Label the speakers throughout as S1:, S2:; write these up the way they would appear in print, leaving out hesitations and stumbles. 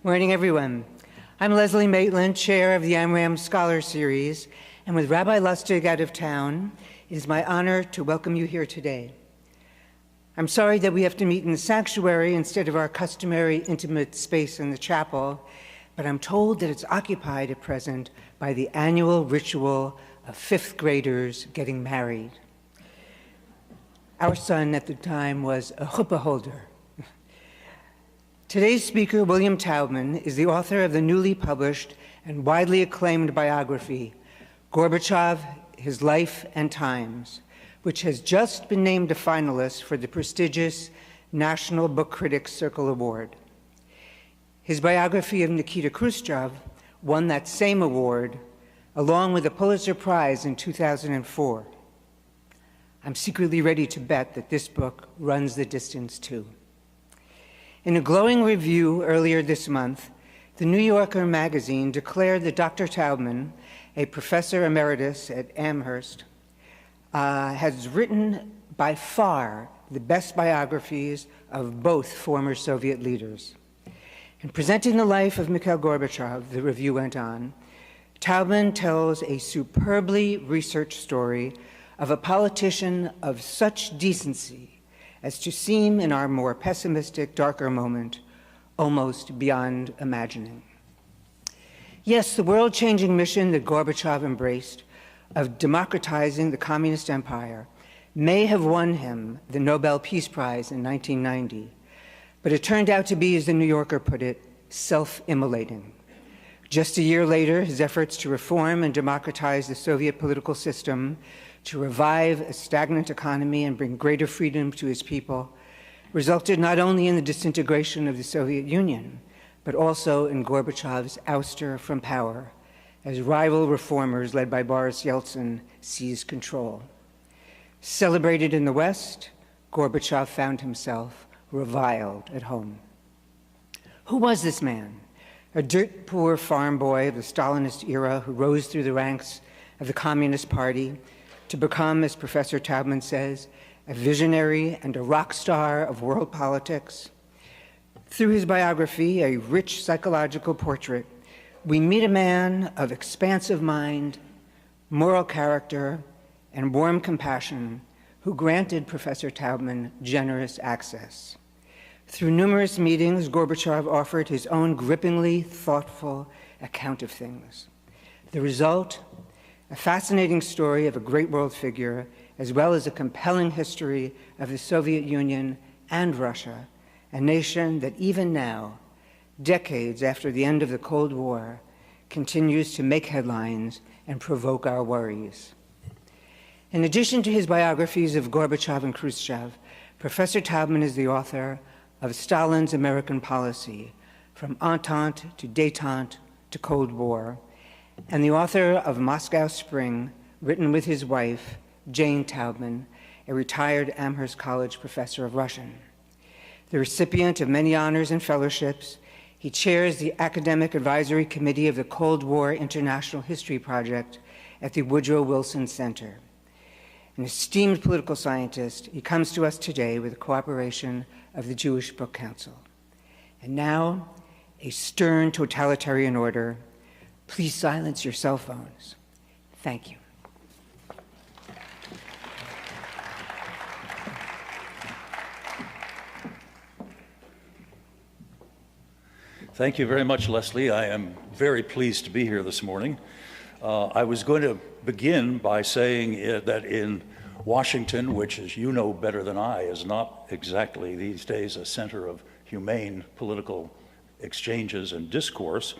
S1: Morning, everyone. I'm Leslie Maitland, chair of the Amram Scholar Series, and with Rabbi Lustig out of town, it is my honor to welcome you here today. I'm sorry that we have to meet in the sanctuary instead of our customary intimate space in the chapel, but I'm told that it's occupied at present by the annual ritual of fifth graders getting married. Our son at the time was a chuppah holder. Today's speaker, William Taubman, is the author of the newly published and widely acclaimed biography, Gorbachev, His Life and Times, which has just been named a finalist for the prestigious National Book Critics Circle Award. His biography of Nikita Khrushchev won that same award, along with the Pulitzer Prize in 2004. I'm secretly ready to bet that this book runs the distance too. In a glowing review earlier this month, the New Yorker magazine declared that Dr. Taubman, a professor emeritus at Amherst, has written by far the best biographies of both former Soviet leaders. In presenting the life of Mikhail Gorbachev, the review went on, Taubman tells a superbly researched story of a politician of such decency as to seem in our more pessimistic, darker moment almost beyond imagining. Yes, the world-changing mission that Gorbachev embraced of democratizing the communist empire may have won him the Nobel Peace Prize in 1990, but it turned out to be, as the New Yorker put it, self-immolating. Just a year later, his efforts to reform and democratize the Soviet political system, to revive a stagnant economy and bring greater freedom to his people, resulted not only in the disintegration of the Soviet Union, but also in Gorbachev's ouster from power, as rival reformers led by Boris Yeltsin seized control. Celebrated in the West, Gorbachev found himself reviled at home. Who was this man? A dirt-poor farm boy of the Stalinist era who rose through the ranks of the Communist Party to become, as Professor Taubman says, a visionary and a rock star of world politics. Through his biography, a rich psychological portrait, we meet a man of expansive mind, moral character, and warm compassion who granted Professor Taubman generous access. Through numerous meetings, Gorbachev offered his own grippingly thoughtful account of things. The result, a fascinating story of a great world figure, as well as a compelling history of the Soviet Union and Russia, a nation that even now, decades after the end of the Cold War, continues to make headlines and provoke our worries. In addition to his biographies of Gorbachev and Khrushchev, Professor Taubman is the author of Stalin's American Policy, From Entente to Détente to Cold War, and the author of Moscow Spring, written with his wife, Jane Taubman, a retired Amherst College professor of Russian. The recipient of many honors and fellowships, he chairs the Academic Advisory Committee of the Cold War International History Project at the Woodrow Wilson Center. An esteemed political scientist, he comes to us today with the cooperation of the Jewish Book Council. And now, a stern totalitarian order. Please silence your cell phones. Thank you.
S2: Thank you very much, Leslie. I am very pleased to be here this morning. I was going to begin by saying that in Washington, which, as you know better than I, is not exactly these days a center of humane political exchanges and discourse,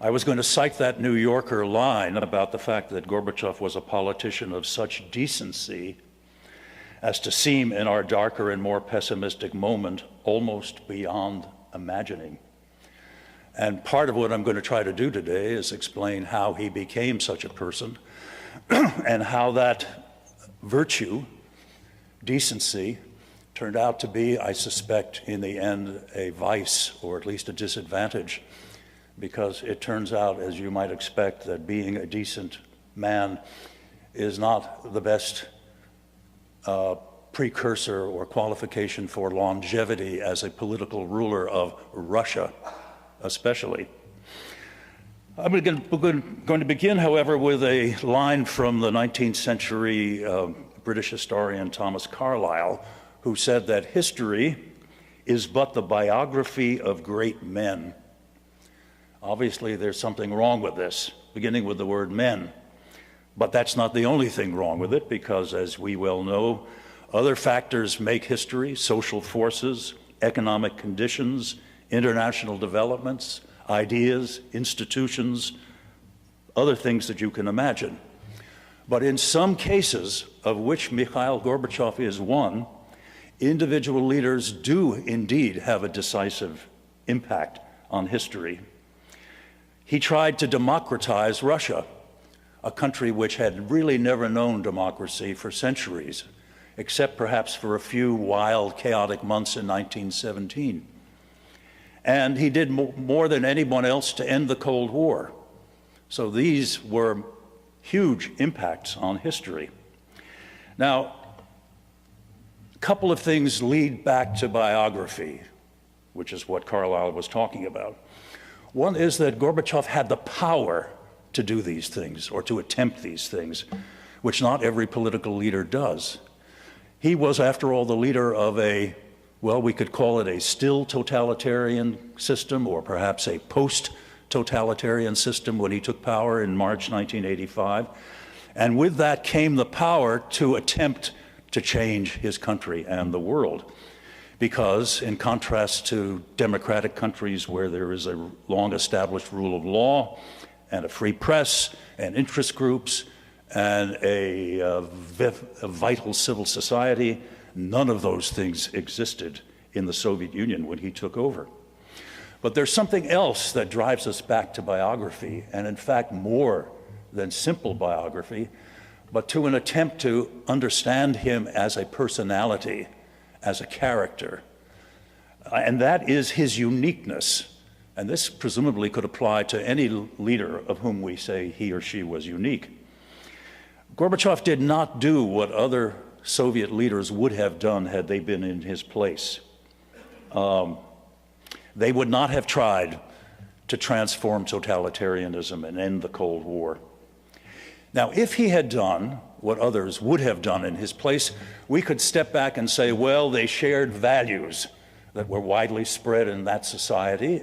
S2: I was going to cite that New Yorker line about the fact that Gorbachev was a politician of such decency as to seem in our darker and more pessimistic moment almost beyond imagining. And part of what I'm going to try to do today is explain how he became such a person and how that virtue, decency, turned out to be, I suspect, in the end, a vice, or at least a disadvantage, because it turns out, as you might expect, that being a decent man is not the best precursor or qualification for longevity as a political ruler of Russia, especially. I'm going to begin, however, with a line from the 19th century British historian Thomas Carlyle, who said that history is but the biography of great men. Obviously, there's something wrong with this, beginning with the word men. But that's not the only thing wrong with it, because as we well know, other factors make history: social forces, economic conditions, international developments, ideas, institutions, other things that you can imagine. But in some cases, of which Mikhail Gorbachev is one, individual leaders do indeed have a decisive impact on history. He tried to democratize Russia, a country which had really never known democracy for centuries, except perhaps for a few wild, chaotic months in 1917. And he did more than anyone else to end the Cold War. So these were huge impacts on history. Now, a couple of things lead back to biography, which is what Carlyle was talking about. One is that Gorbachev had the power to do these things, or to attempt these things, which not every political leader does. He was, after all, the leader of a, well, we could call it a still totalitarian system, or perhaps a post-totalitarian system when he took power in March 1985. And with that came the power to attempt to change his country and the world. Because in contrast to democratic countries where there is a long-established rule of law and a free press and interest groups and a vital civil society, none of those things existed in the Soviet Union when he took over. But there's something else that drives us back to biography, and in fact more than simple biography, but to an attempt to understand him as a personality, as a character. And that is his uniqueness. And this presumably could apply to any leader of whom we say he or she was unique. Gorbachev did not do what other Soviet leaders would have done had they been in his place. They would not have tried to transform totalitarianism and end the Cold War. Now, if he had done what others would have done in his place, we could step back and say, well, they shared values that were widely spread in that society,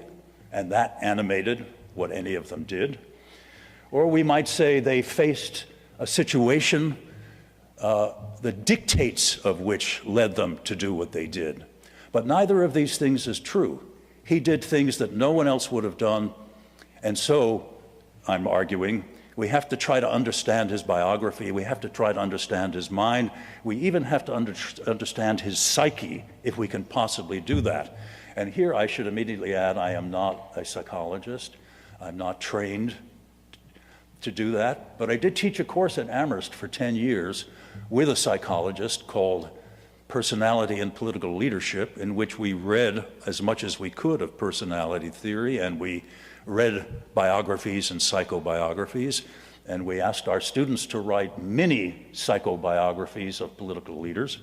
S2: and that animated what any of them did. Or we might say they faced a situation, the dictates of which led them to do what they did. But neither of these things is true. He did things that no one else would have done, and so, I'm arguing, we have to try to understand his biography. We have to try to understand his mind. We even have to understand his psyche, if we can possibly do that. And here I should immediately add, I am not a psychologist. I'm not trained to do that. But I did teach a course at Amherst for 10 years with a psychologist called Personality and Political Leadership, in which we read as much as we could of personality theory, and we read biographies and psychobiographies, and we asked our students to write mini psychobiographies of political leaders.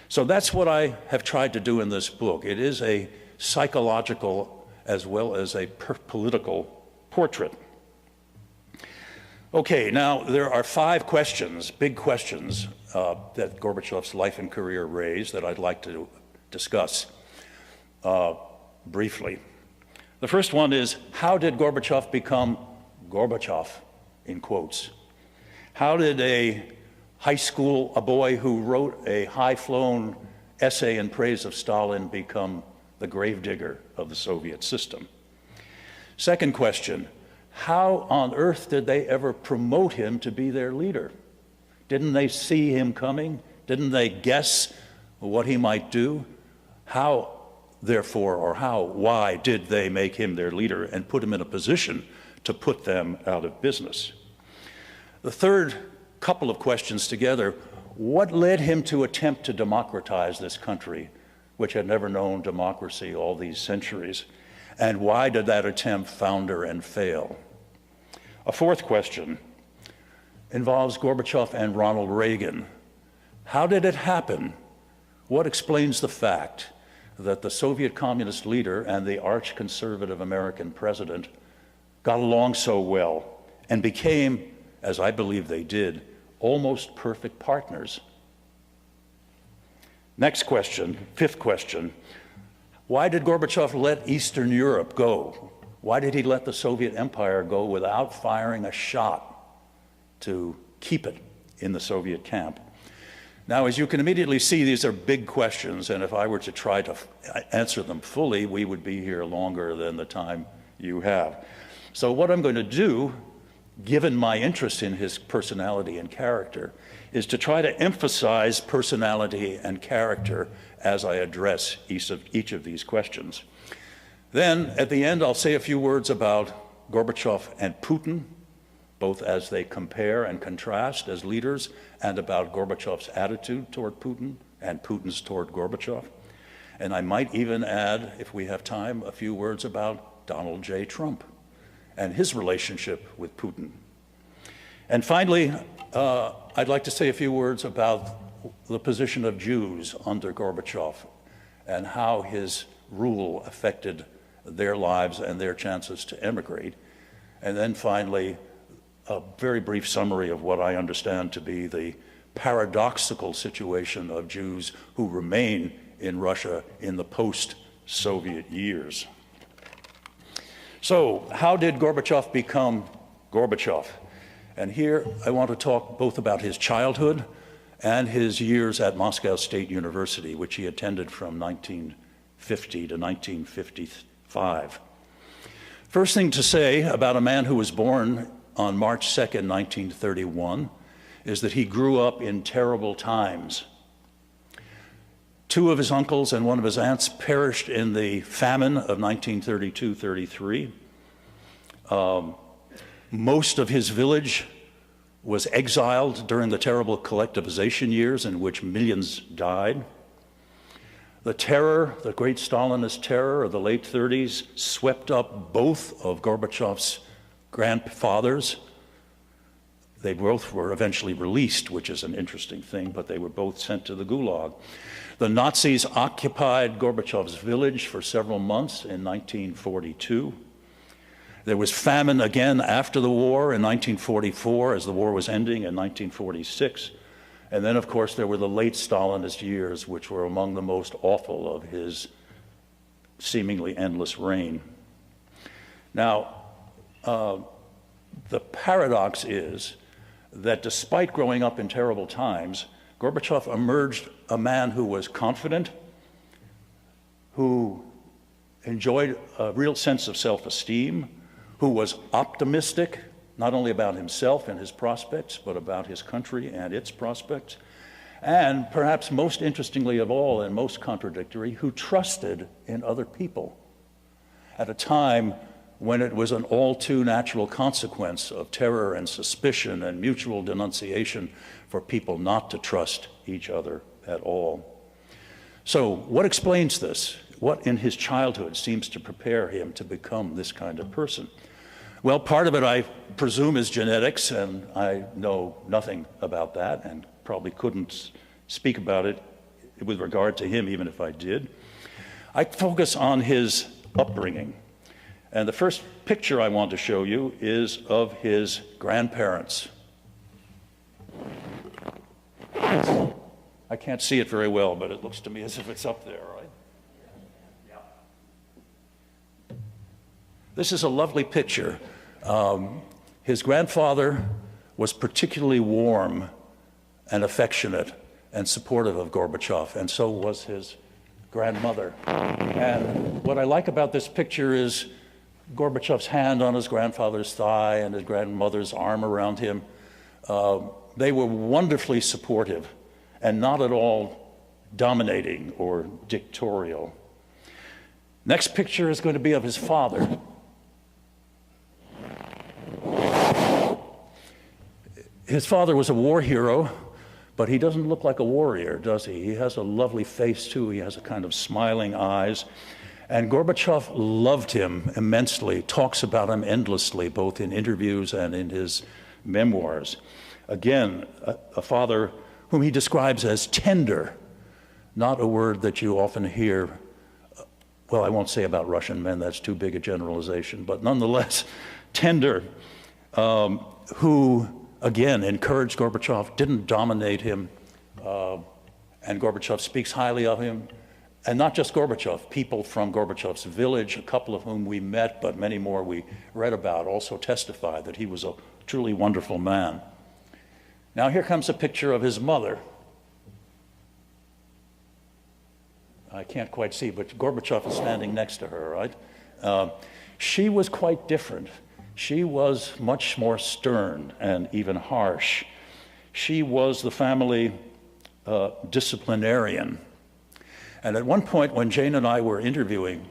S2: So that's what I have tried to do in this book. It is a psychological as well as a political portrait. Okay, now there are 5 questions, big questions, that Gorbachev's life and career raised that I'd like to discuss briefly. The first one is, how did Gorbachev become Gorbachev, in quotes? How did a boy who wrote a high-flown essay in praise of Stalin become the gravedigger of the Soviet system? Second question, how on earth did they ever promote him to be their leader? Didn't they see him coming? Didn't they guess what he might do? How, therefore, or why did they make him their leader and put him in a position to put them out of business? The third couple of questions together, what led him to attempt to democratize this country, which had never known democracy all these centuries? And why did that attempt founder and fail? A fourth question involves Gorbachev and Ronald Reagan. How did it happen? What explains the fact that the Soviet communist leader and the arch-conservative American president got along so well and became, as I believe they did, almost perfect partners. Next question, fifth question. Why did Gorbachev let Eastern Europe go? Why did he let the Soviet Empire go without firing a shot to keep it in the Soviet camp? Now, as you can immediately see, these are big questions, and if I were to try to answer them fully, we would be here longer than the time you have. So what I'm going to do, given my interest in his personality and character, is to try to emphasize personality and character as I address each of these questions. Then, at the end, I'll say a few words about Gorbachev and Putin, both as they compare and contrast as leaders, and about Gorbachev's attitude toward Putin and Putin's toward Gorbachev. And I might even add, if we have time, a few words about Donald J. Trump and his relationship with Putin. And finally, I'd like to say a few words about the position of Jews under Gorbachev and how his rule affected their lives and their chances to emigrate. And then finally, a very brief summary of what I understand to be the paradoxical situation of Jews who remain in Russia in the post-Soviet years. So, how did Gorbachev become Gorbachev? And here I want to talk both about his childhood and his years at Moscow State University, which he attended from 1950 to 1955. First thing to say about a man who was born on March 2nd, 1931, is that he grew up in terrible times. Two of his uncles and one of his aunts perished in the famine of 1932-33. Most of his village was exiled during the terrible collectivization years in which millions died. The terror, the great Stalinist terror of the late 30s, swept up both of Gorbachev's grandfathers. They both were eventually released, which is an interesting thing, but they were both sent to the Gulag. The Nazis occupied Gorbachev's village for several months in 1942. There was famine again after the war in 1944, as the war was ending in 1946. And then, of course, there were the late Stalinist years, which were among the most awful of his seemingly endless reign. Now, the paradox is that despite growing up in terrible times, Gorbachev emerged a man who was confident, who enjoyed a real sense of self-esteem, who was optimistic, not only about himself and his prospects, but about his country and its prospects, and perhaps most interestingly of all and most contradictory, who trusted in other people at a time when it was an all too natural consequence of terror and suspicion and mutual denunciation for people not to trust each other at all. So what explains this? What in his childhood seems to prepare him to become this kind of person? Well, part of it, I presume, is genetics, and I know nothing about that and probably couldn't speak about it with regard to him, even if I did. I focus on his upbringing. And the first picture I want to show you is of his grandparents. I can't see it very well, but it looks to me as if it's up there, right? Yeah. This is a lovely picture. His grandfather was particularly warm and affectionate and supportive of Gorbachev, and so was his grandmother. And what I like about this picture is Gorbachev's hand on his grandfather's thigh and his grandmother's arm around him. They were wonderfully supportive and not at all dominating or dictatorial. Next picture is going to be of his father. His father was a war hero, but he doesn't look like a warrior, does he? He has a lovely face, too. He has a kind of smiling eyes. And Gorbachev loved him immensely, talks about him endlessly, both in interviews and in his memoirs. Again, a father whom he describes as tender, not a word that you often hear well, I won't say about Russian men, that's too big a generalization, but nonetheless tender, who, again, encouraged Gorbachev, didn't dominate him, and Gorbachev speaks highly of him. And not just Gorbachev, people from Gorbachev's village, a couple of whom we met, but many more we read about, also testified that he was a truly wonderful man. Now here comes a picture of his mother. I can't quite see, but Gorbachev is standing next to her, right? She was quite different. She was much more stern and even harsh. She was the family disciplinarian. And at one point, when Jane and I were interviewing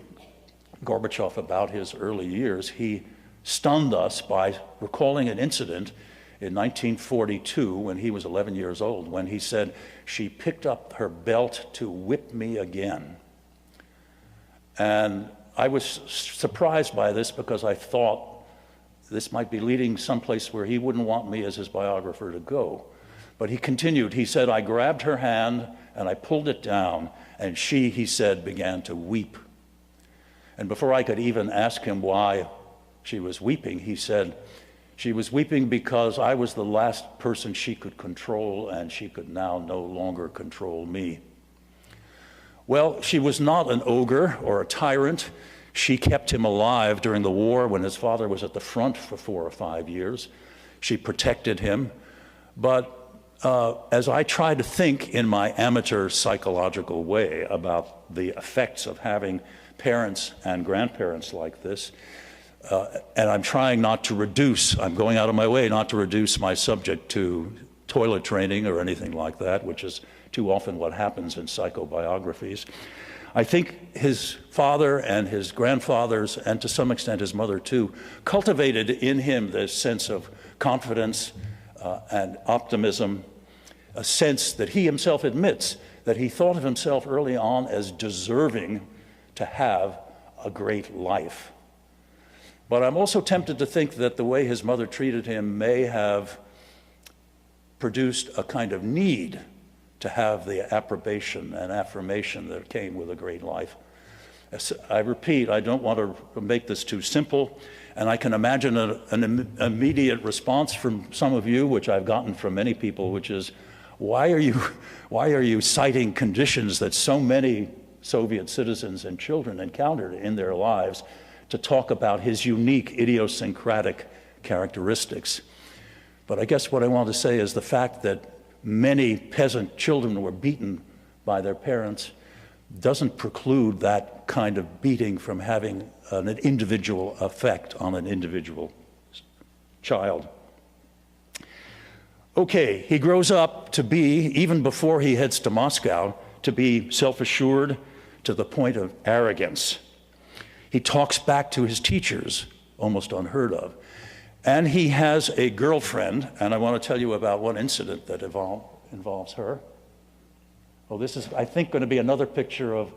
S2: Gorbachev about his early years, he stunned us by recalling an incident in 1942 when he was 11 years old, when he said, "She picked up her belt to whip me again." And I was surprised by this because I thought this might be leading someplace where he wouldn't want me as his biographer to go. But he continued, he said, "I grabbed her hand and I pulled it down, and she," he said, "began to weep." And before I could even ask him why she was weeping, he said, "She was weeping because I was the last person she could control, and she could now no longer control me." Well, she was not an ogre or a tyrant. She kept him alive during the war when his father was at the front for 4 or 5 years. She protected him. But as I try to think in my amateur psychological way about the effects of having parents and grandparents like this, and I'm trying not to reduce, I'm going out of my way not to reduce my subject to toilet training or anything like that, which is too often what happens in psychobiographies. I think his father and his grandfathers, and to some extent his mother too, cultivated in him this sense of confidence and optimism, a sense that he himself admits that he thought of himself early on as deserving to have a great life. But I'm also tempted to think that the way his mother treated him may have produced a kind of need to have the approbation and affirmation that came with a great life. As I repeat, I don't want to make this too simple, and I can imagine an immediate response from some of you, which I've gotten from many people, which is, why are you citing conditions that so many Soviet citizens and children encountered in their lives to talk about his unique idiosyncratic characteristics? But I guess what I want to say is the fact that many peasant children were beaten by their parents doesn't preclude that kind of beating from having an individual effect on an individual child. Okay, he grows up to be, even before he heads to Moscow, to be self-assured to the point of arrogance. He talks back to his teachers, almost unheard of. And he has a girlfriend, and I want to tell you about one incident that involves her. Oh, this is, I think, going to be another picture of,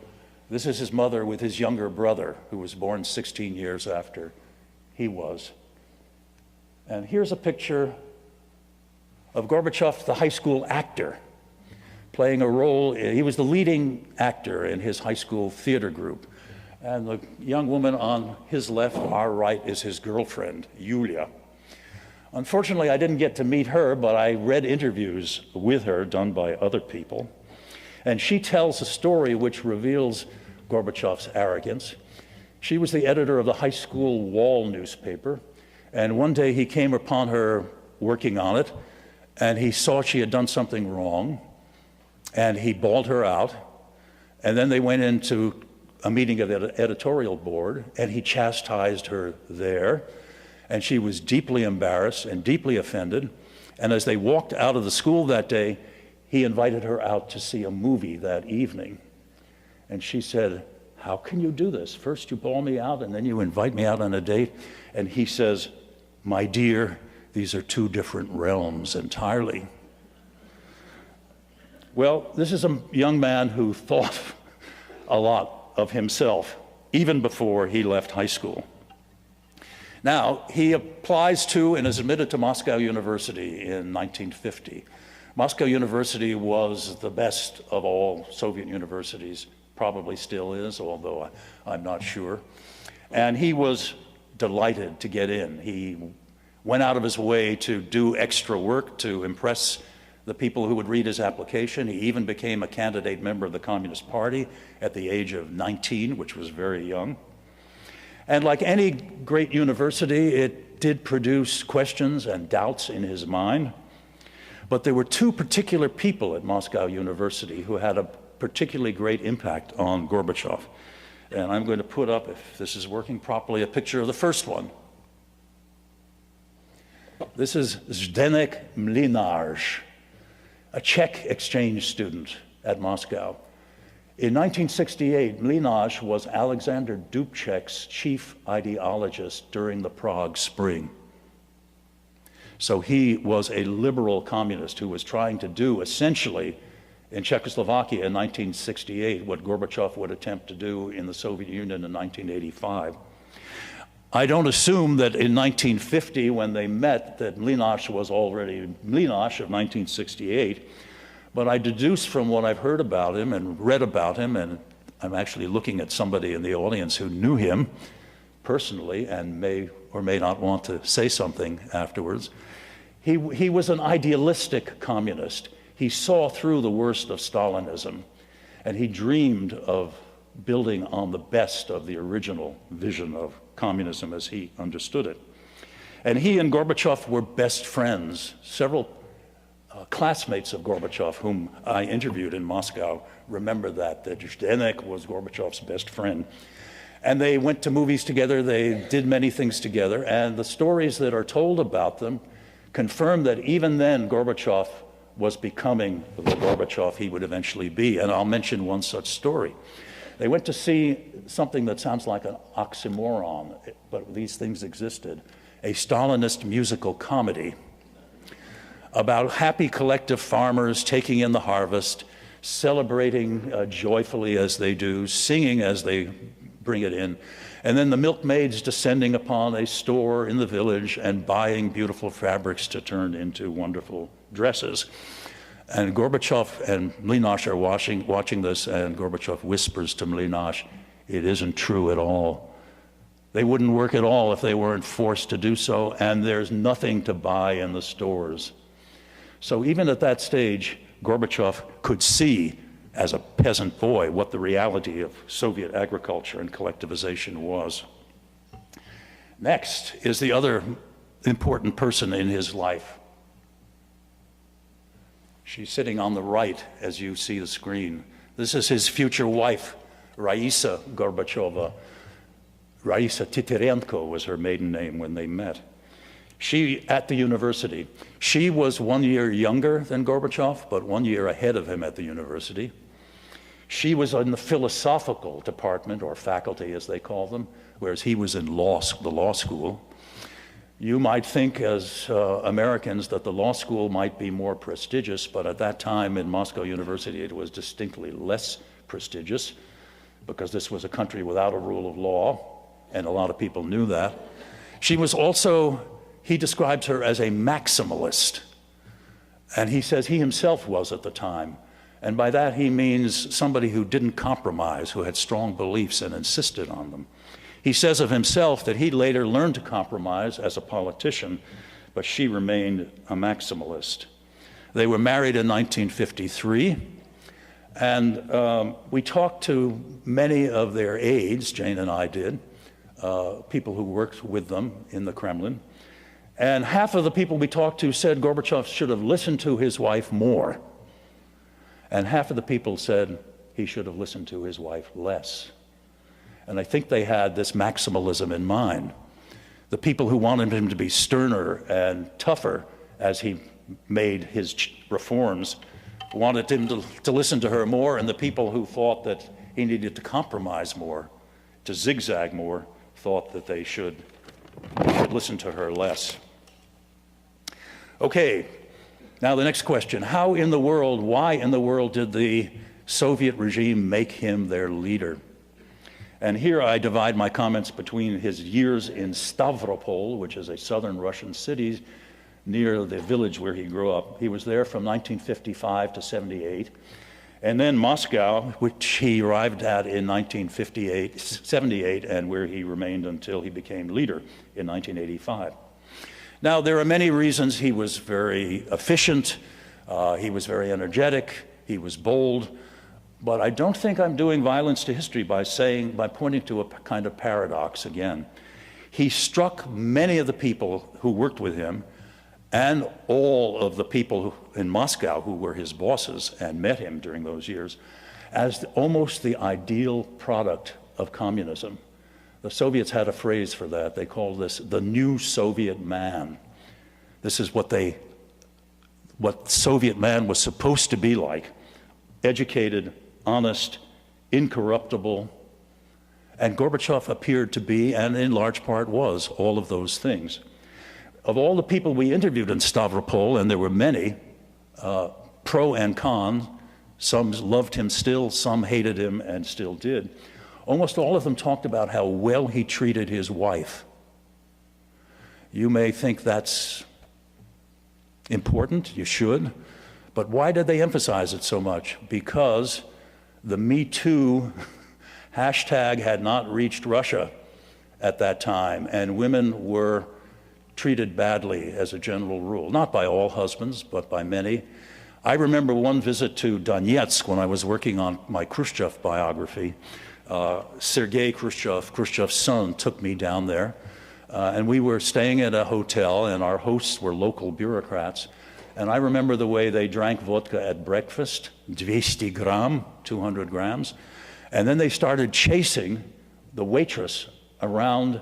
S2: this is his mother with his younger brother, who was born 16 years after he was. And here's a picture of Gorbachev, the high school actor, playing a role. He was the leading actor in his high school theater group. And the young woman on his left, our right, is his girlfriend, Yulia. Unfortunately, I didn't get to meet her, but I read interviews with her done by other people. And she tells a story which reveals Gorbachev's arrogance. She was the editor of the high school wall newspaper, and one day he came upon her working on it, and he saw she had done something wrong, and he bawled her out. And then they went into a meeting of the editorial board, and he chastised her there, and she was deeply embarrassed and deeply offended. And as they walked out of the school that day, he invited her out to see a movie that evening. And she said, "How can you do this? First you bawl me out, and then you invite me out on a date." And he says, "My dear, these are two different realms entirely." Well, this is a young man who thought a lot of himself, even before he left high school. Now, he applies to and is admitted to Moscow University in 1950. Moscow University was the best of all Soviet universities probably still is, although I'm not sure. And he was delighted to get in. He went out of his way to do extra work to impress the people who would read his application. He even became a candidate member of the Communist Party at the age of 19, which was very young. And like any great university, it did produce questions and doubts in his mind. But there were two particular people at Moscow University who had a particularly great impact on Gorbachev. And I'm going to put up, if this is working properly, a picture of the first one. This is Zdeněk Mlynář, a Czech exchange student at Moscow. In 1968, Mlynář was Alexander Dubček's chief ideologist during the Prague Spring. So he was a liberal communist who was trying to do essentially in Czechoslovakia in 1968 what Gorbachev would attempt to do in the Soviet Union in 1985. I don't assume that in 1950 when they met that Mlynář was already Mlynář of 1968, but I deduce from what I've heard about him and read about him, and I'm actually looking at somebody in the audience who knew him personally and may or may not want to say something afterwards. He was an idealistic communist. He saw through the worst of Stalinism, and he dreamed of building on the best of the original vision of communism as he understood it. And he and Gorbachev were best friends. Several classmates of Gorbachev, whom I interviewed in Moscow, remember that Zdeněk was Gorbachev's best friend. And they went to movies together, they did many things together, and the stories that are told about them confirm that even then Gorbachev was becoming the Gorbachev he would eventually be. And I'll mention one such story. They went to see something that sounds like an oxymoron, but these things existed, a Stalinist musical comedy about happy collective farmers taking in the harvest, celebrating joyfully as they do, singing as they bring it in, and then the milkmaids descending upon a store in the village and buying beautiful fabrics to turn into wonderful dresses. And Gorbachev and Mlynář are watching this, and Gorbachev whispers to Mlynář, "It isn't true at all. They wouldn't work at all if they weren't forced to do so, and there's nothing to buy in the stores." So even at that stage, Gorbachev could see, as a peasant boy, what the reality of Soviet agriculture and collectivization was. Next is the other important person in his life. She's sitting on the right as you see the screen. This is his future wife, Raisa Gorbachova. Raisa Titerenko was her maiden name when they met. She, at the university, she was 1 year younger than Gorbachev, but 1 year ahead of him at the university. She was in the philosophical department, or faculty as they call them, whereas he was in the law school. You might think as Americans that the law school might be more prestigious, but at that time in Moscow University it was distinctly less prestigious because this was a country without a rule of law, and a lot of people knew that. She was also, he describes her as a maximalist, and he says he himself was at the time. And by that he means somebody who didn't compromise, who had strong beliefs and insisted on them. He says of himself that he later learned to compromise as a politician, but she remained a maximalist. They were married in 1953, and we talked to many of their aides, Jane and I did, people who worked with them in the Kremlin, and half of the people we talked to said Gorbachev should have listened to his wife more, and half of the people said he should have listened to his wife less. And I think they had this maximalism in mind. The people who wanted him to be sterner and tougher as he made his reforms wanted him to listen to her more, and the people who thought that he needed to compromise more, to zigzag more, thought that they should listen to her less. Okay, now the next question. How in the world, why in the world did the Soviet regime make him their leader? And here I divide my comments between his years in Stavropol, which is a southern Russian city near the village where he grew up. He was there from 1955 to 78. And then Moscow, which he arrived at in 78, and where he remained until he became leader in 1985. Now, there are many reasons. He was very efficient, he was very energetic, he was bold, but I don't think I'm doing violence to history by pointing to a kind of paradox again. He struck many of the people who worked with him and all of the people in Moscow who were his bosses and met him during those years as almost the ideal product of communism. The Soviets had a phrase for that. They called this the new Soviet man. This is what Soviet man was supposed to be like: educated, honest, incorruptible. And Gorbachev appeared to be, and in large part was, all of those things. Of all the people we interviewed in Stavropol, and there were many, pro and con, some loved him still, some hated him and still did, almost all of them talked about how well he treated his wife. You may think that's important, you should, but why did they emphasize it so much? Because the Me Too hashtag had not reached Russia at that time, and women were treated badly as a general rule, not by all husbands, but by many. I remember one visit to Donetsk when I was working on my Khrushchev biography. Sergei Khrushchev, Khrushchev's son, took me down there, and we were staying at a hotel, and our hosts were local bureaucrats. And I remember the way they drank vodka at breakfast, 200 gram, 200 grams, and then they started chasing the waitress around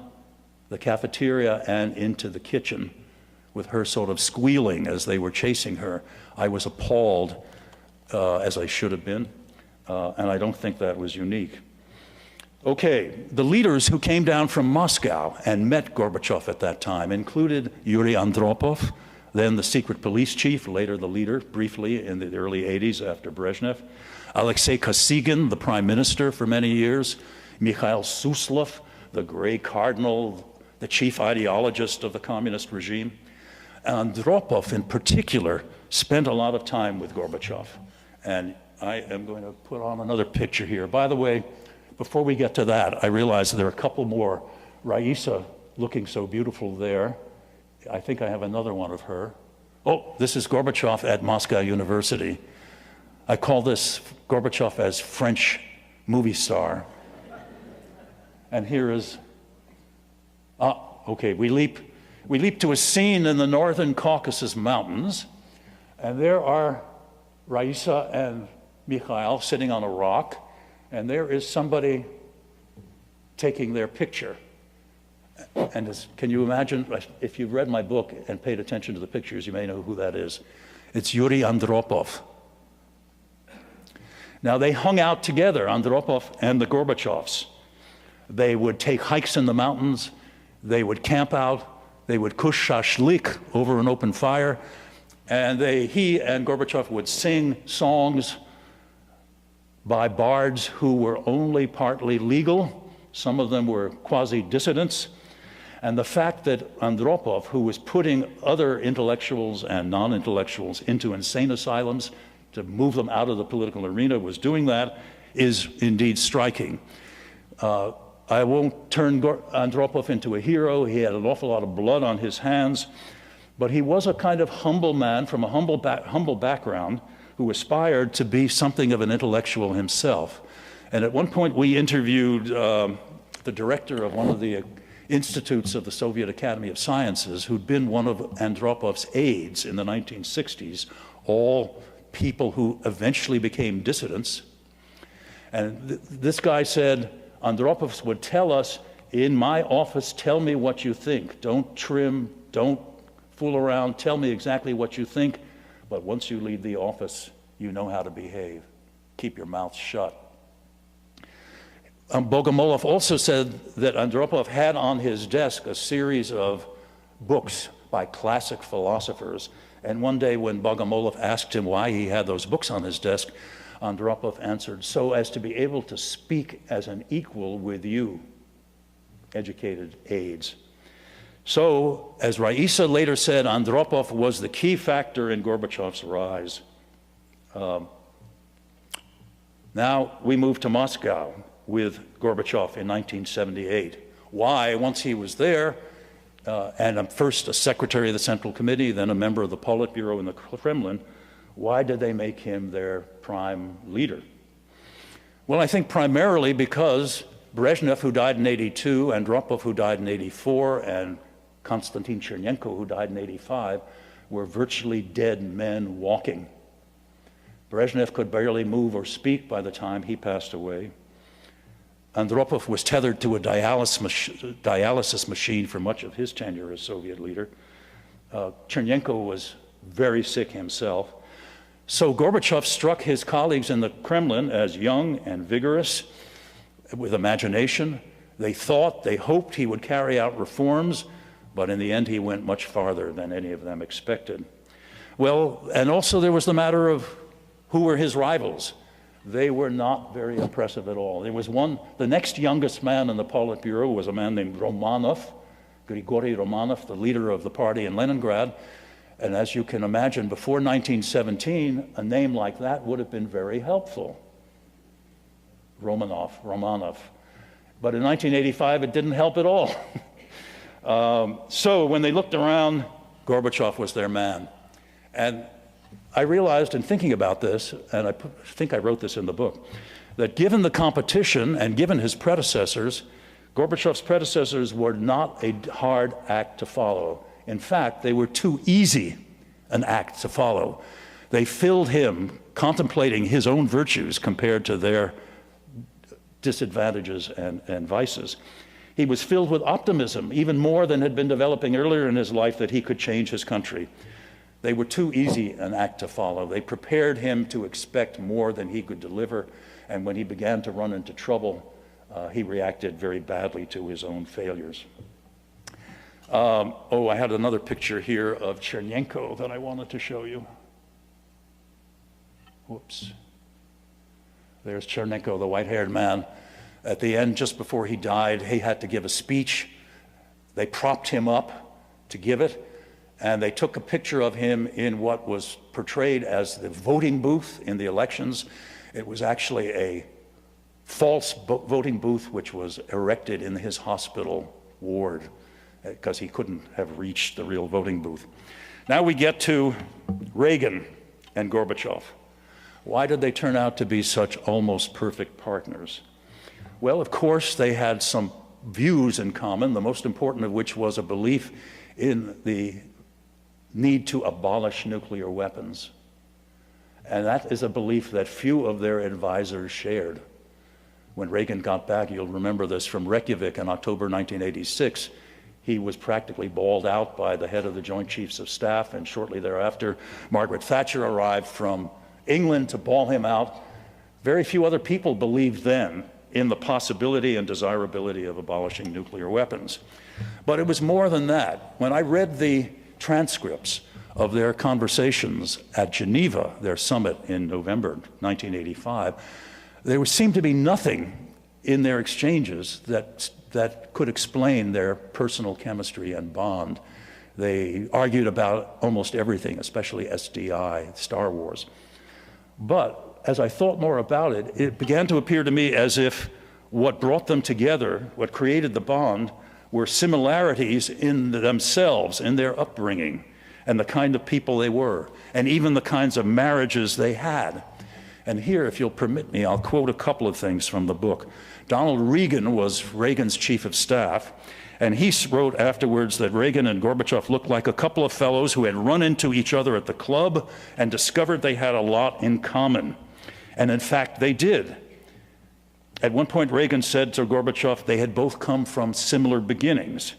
S2: the cafeteria and into the kitchen with her sort of squealing as they were chasing her. I was appalled, as I should have been, and I don't think that was unique. Okay, the leaders who came down from Moscow and met Gorbachev at that time included Yuri Andropov, then the secret police chief, later the leader, briefly in the early 80s after Brezhnev, Alexei Kosygin, the prime minister for many years, Mikhail Suslov, the gray cardinal, the chief ideologist of the communist regime. Andropov, in particular, spent a lot of time with Gorbachev. And I am going to put on another picture here. By the way, before we get to that, I realize there are a couple more. Raisa, looking so beautiful there. I think I have another one of her. Oh, this is Gorbachev at Moscow University. I call this Gorbachev as French movie star. And here is, okay, we leap to a scene in the northern Caucasus Mountains, and there are Raisa and Mikhail sitting on a rock, and there is somebody taking their picture. And can you imagine, if you've read my book and paid attention to the pictures, you may know who that is. It's Yuri Andropov. Now, they hung out together, Andropov and the Gorbachevs. They would take hikes in the mountains, they would camp out, they would kush shashlik over an open fire, and he and Gorbachev would sing songs by bards who were only partly legal. Some of them were quasi-dissidents. And the fact that Andropov, who was putting other intellectuals and non-intellectuals into insane asylums to move them out of the political arena, was doing that, is indeed striking. I won't turn Andropov into a hero. He had an awful lot of blood on his hands, but he was a kind of humble man from a humble background who aspired to be something of an intellectual himself. And at one point we interviewed the director of one of the institutes of the Soviet Academy of Sciences, who'd been one of Andropov's aides in the 1960s, all people who eventually became dissidents. And this guy said, Andropov would tell us, in my office, tell me what you think. Don't trim, don't fool around, tell me exactly what you think, but once you leave the office, you know how to behave. Keep your mouth shut. Bogomolov also said that Andropov had on his desk a series of books by classic philosophers, and one day when Bogomolov asked him why he had those books on his desk, Andropov answered, so as to be able to speak as an equal with you, educated aides. So, as Raisa later said, Andropov was the key factor in Gorbachev's rise. Now we move to Moscow with Gorbachev in 1978. Why, once he was there, and first a secretary of the Central Committee, then a member of the Politburo in the Kremlin, why did they make him their prime leader? Well, I think primarily because Brezhnev, who died in 82, Andropov, who died in 84, and Konstantin Chernenko, who died in 85, were virtually dead men walking. Brezhnev could barely move or speak by the time he passed away. Andropov was tethered to a dialysis machine for much of his tenure as Soviet leader. Chernenko was very sick himself. So Gorbachev struck his colleagues in the Kremlin as young and vigorous, with imagination. They thought, they hoped he would carry out reforms, but in the end he went much farther than any of them expected. Well, and also there was the matter of who were his rivals. They were not very impressive at all. There was one, the next youngest man in the Politburo was a man named Romanov, Grigory Romanov, the leader of the party in Leningrad. And as you can imagine, before 1917, a name like that would have been very helpful. Romanov. But in 1985, it didn't help at all. So when they looked around, Gorbachev was their man. And I realized in thinking about this, and I think I wrote this in the book, that given the competition and given his predecessors, Gorbachev's predecessors were not a hard act to follow. In fact, they were too easy an act to follow. They filled him contemplating his own virtues compared to their disadvantages and vices. He was filled with optimism, even more than had been developing earlier in his life, that he could change his country. They were too easy an act to follow. They prepared him to expect more than he could deliver, and when he began to run into trouble, he reacted very badly to his own failures. I had another picture here of Chernenko that I wanted to show you. Whoops. There's Chernenko, the white-haired man. At the end, just before he died, he had to give a speech. They propped him up to give it, and they took a picture of him in what was portrayed as the voting booth in the elections. It was actually a false voting booth which was erected in his hospital ward because he couldn't have reached the real voting booth. Now we get to Reagan and Gorbachev. Why did they turn out to be such almost perfect partners? Well, of course, they had some views in common, the most important of which was a belief in the need to abolish nuclear weapons. And that is a belief that few of their advisors shared. When Reagan got back, you'll remember this, from Reykjavik in October 1986, he was practically bawled out by the head of the Joint Chiefs of Staff, and shortly thereafter, Margaret Thatcher arrived from England to bawl him out. Very few other people believed then in the possibility and desirability of abolishing nuclear weapons. But it was more than that. When I read the transcripts of their conversations at Geneva, their summit in November 1985, there seemed to be nothing in their exchanges that could explain their personal chemistry and bond. They argued about almost everything, especially SDI, Star Wars. But as I thought more about it, it began to appear to me as if what brought them together, what created the bond, were similarities in themselves, in their upbringing, and the kind of people they were, and even the kinds of marriages they had. And here, if you'll permit me, I'll quote a couple of things from the book. Donald Regan was Reagan's chief of staff, and he wrote afterwards that Reagan and Gorbachev looked like a couple of fellows who had run into each other at the club and discovered they had a lot in common. And in fact, they did. At one point, Reagan said to Gorbachev, they had both come from similar beginnings.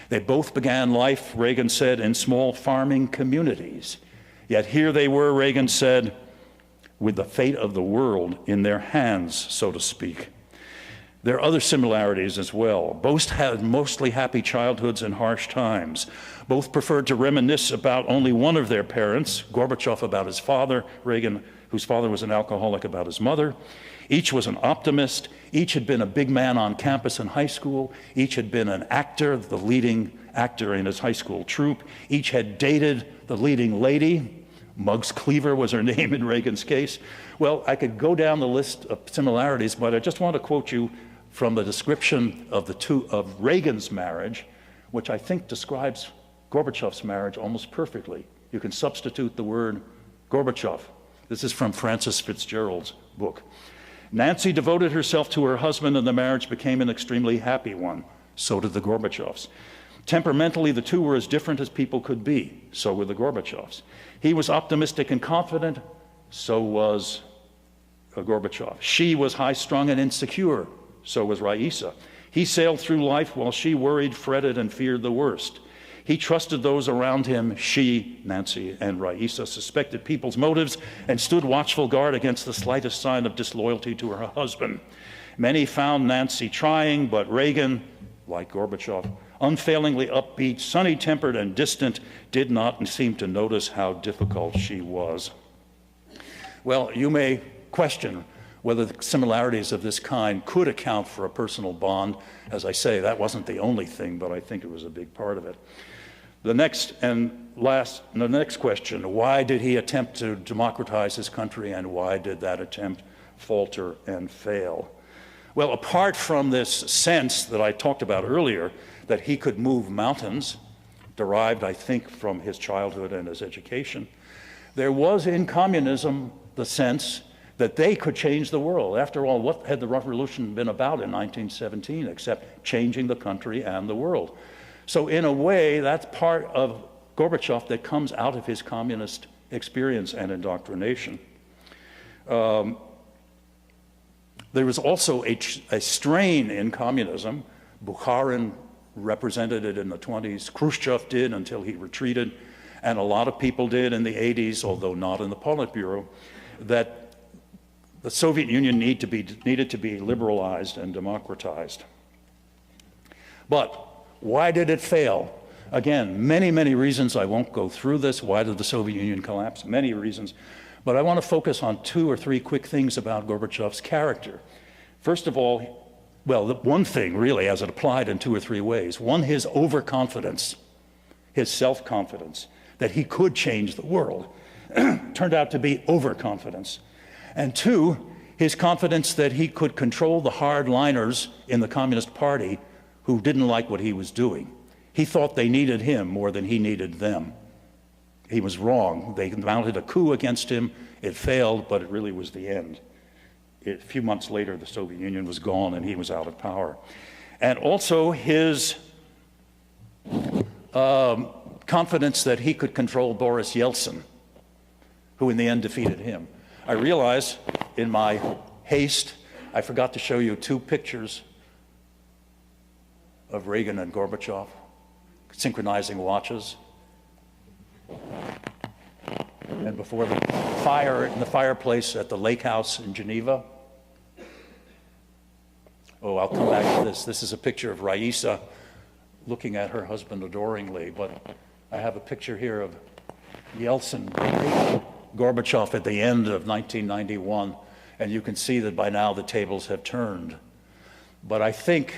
S2: They both began life, Reagan said, in small farming communities. Yet here they were, Reagan said, with the fate of the world in their hands, so to speak. There are other similarities as well. Both had mostly happy childhoods and harsh times. Both preferred to reminisce about only one of their parents, Gorbachev about his father, Reagan, whose father was an alcoholic, about his mother. Each was an optimist. Each had been a big man on campus in high school. Each had been an actor, the leading actor in his high school troupe. Each had dated the leading lady, Muggs Cleaver was her name in Reagan's case. Well, I could go down the list of similarities, but I just want to quote you from the description of Reagan's marriage, which I think describes Gorbachev's marriage almost perfectly. You can substitute the word Gorbachev. This is from Francis Fitzgerald's book. Nancy devoted herself to her husband, and the marriage became an extremely happy one. So did the Gorbachevs. Temperamentally, the two were as different as people could be. So were the Gorbachevs. He was optimistic and confident. So was Gorbachev. She was high-strung and insecure. So was Raisa. He sailed through life while she worried, fretted, and feared the worst. He trusted those around him. She, Nancy, and Raisa suspected people's motives and stood watchful guard against the slightest sign of disloyalty to her husband. Many found Nancy trying, but Reagan, like Gorbachev, unfailingly upbeat, sunny-tempered, and distant, did not seem to notice how difficult she was. Well, you may question whether the similarities of this kind could account for a personal bond. As I say, that wasn't the only thing, but I think it was a big part of it. The next question, why did he attempt to democratize his country, and why did that attempt falter and fail? Well, apart from this sense that I talked about earlier, that he could move mountains, derived, I think, from his childhood and his education, there was in communism the sense that they could change the world. After all, what had the revolution been about in 1917 except changing the country and the world? So in a way, that's part of Gorbachev that comes out of his communist experience and indoctrination. There was also a strain in communism. Bukharin represented it in the 20s. Khrushchev did until he retreated. And a lot of people did in the 80s, although not in the Politburo, that the Soviet Union needed to be liberalized and democratized. But why did it fail? Again, many, many reasons. I won't go through this. Why did the Soviet Union collapse? Many reasons. But I want to focus on 2 or 3 quick things about Gorbachev's character. First of all, well, the one thing really, as it applied in 2 or 3 ways. One, his overconfidence, his self-confidence, that he could change the world, turned out to be overconfidence. And 2, his confidence that he could control the hardliners in the Communist Party who didn't like what he was doing. He thought they needed him more than he needed them. He was wrong. They mounted a coup against him. It failed, but it really was the end. A few months later, the Soviet Union was gone and he was out of power. And also his confidence that he could control Boris Yeltsin, who in the end defeated him. I realize in my haste, I forgot to show you 2 pictures of Reagan and Gorbachev synchronizing watches. And before the fire in the fireplace at the lake house in Geneva. Oh, I'll come back to this. This is a picture of Raisa looking at her husband adoringly, but I have a picture here of Yeltsin, Gorbachev at the end of 1991, and you can see that by now the tables have turned. But I think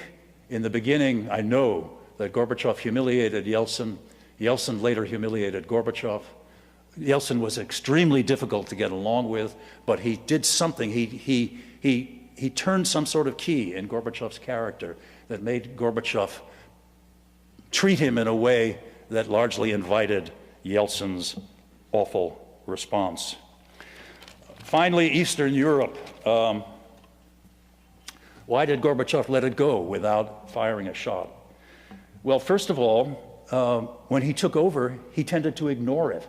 S2: in the beginning, I know that Gorbachev humiliated Yeltsin. Yeltsin later humiliated Gorbachev. Yeltsin was extremely difficult to get along with, but he did something. He turned some sort of key in Gorbachev's character that made Gorbachev treat him in a way that largely invited Yeltsin's awful response. Finally, Eastern Europe. Why did Gorbachev let it go without firing a shot? Well, first of all, when he took over, he tended to ignore it,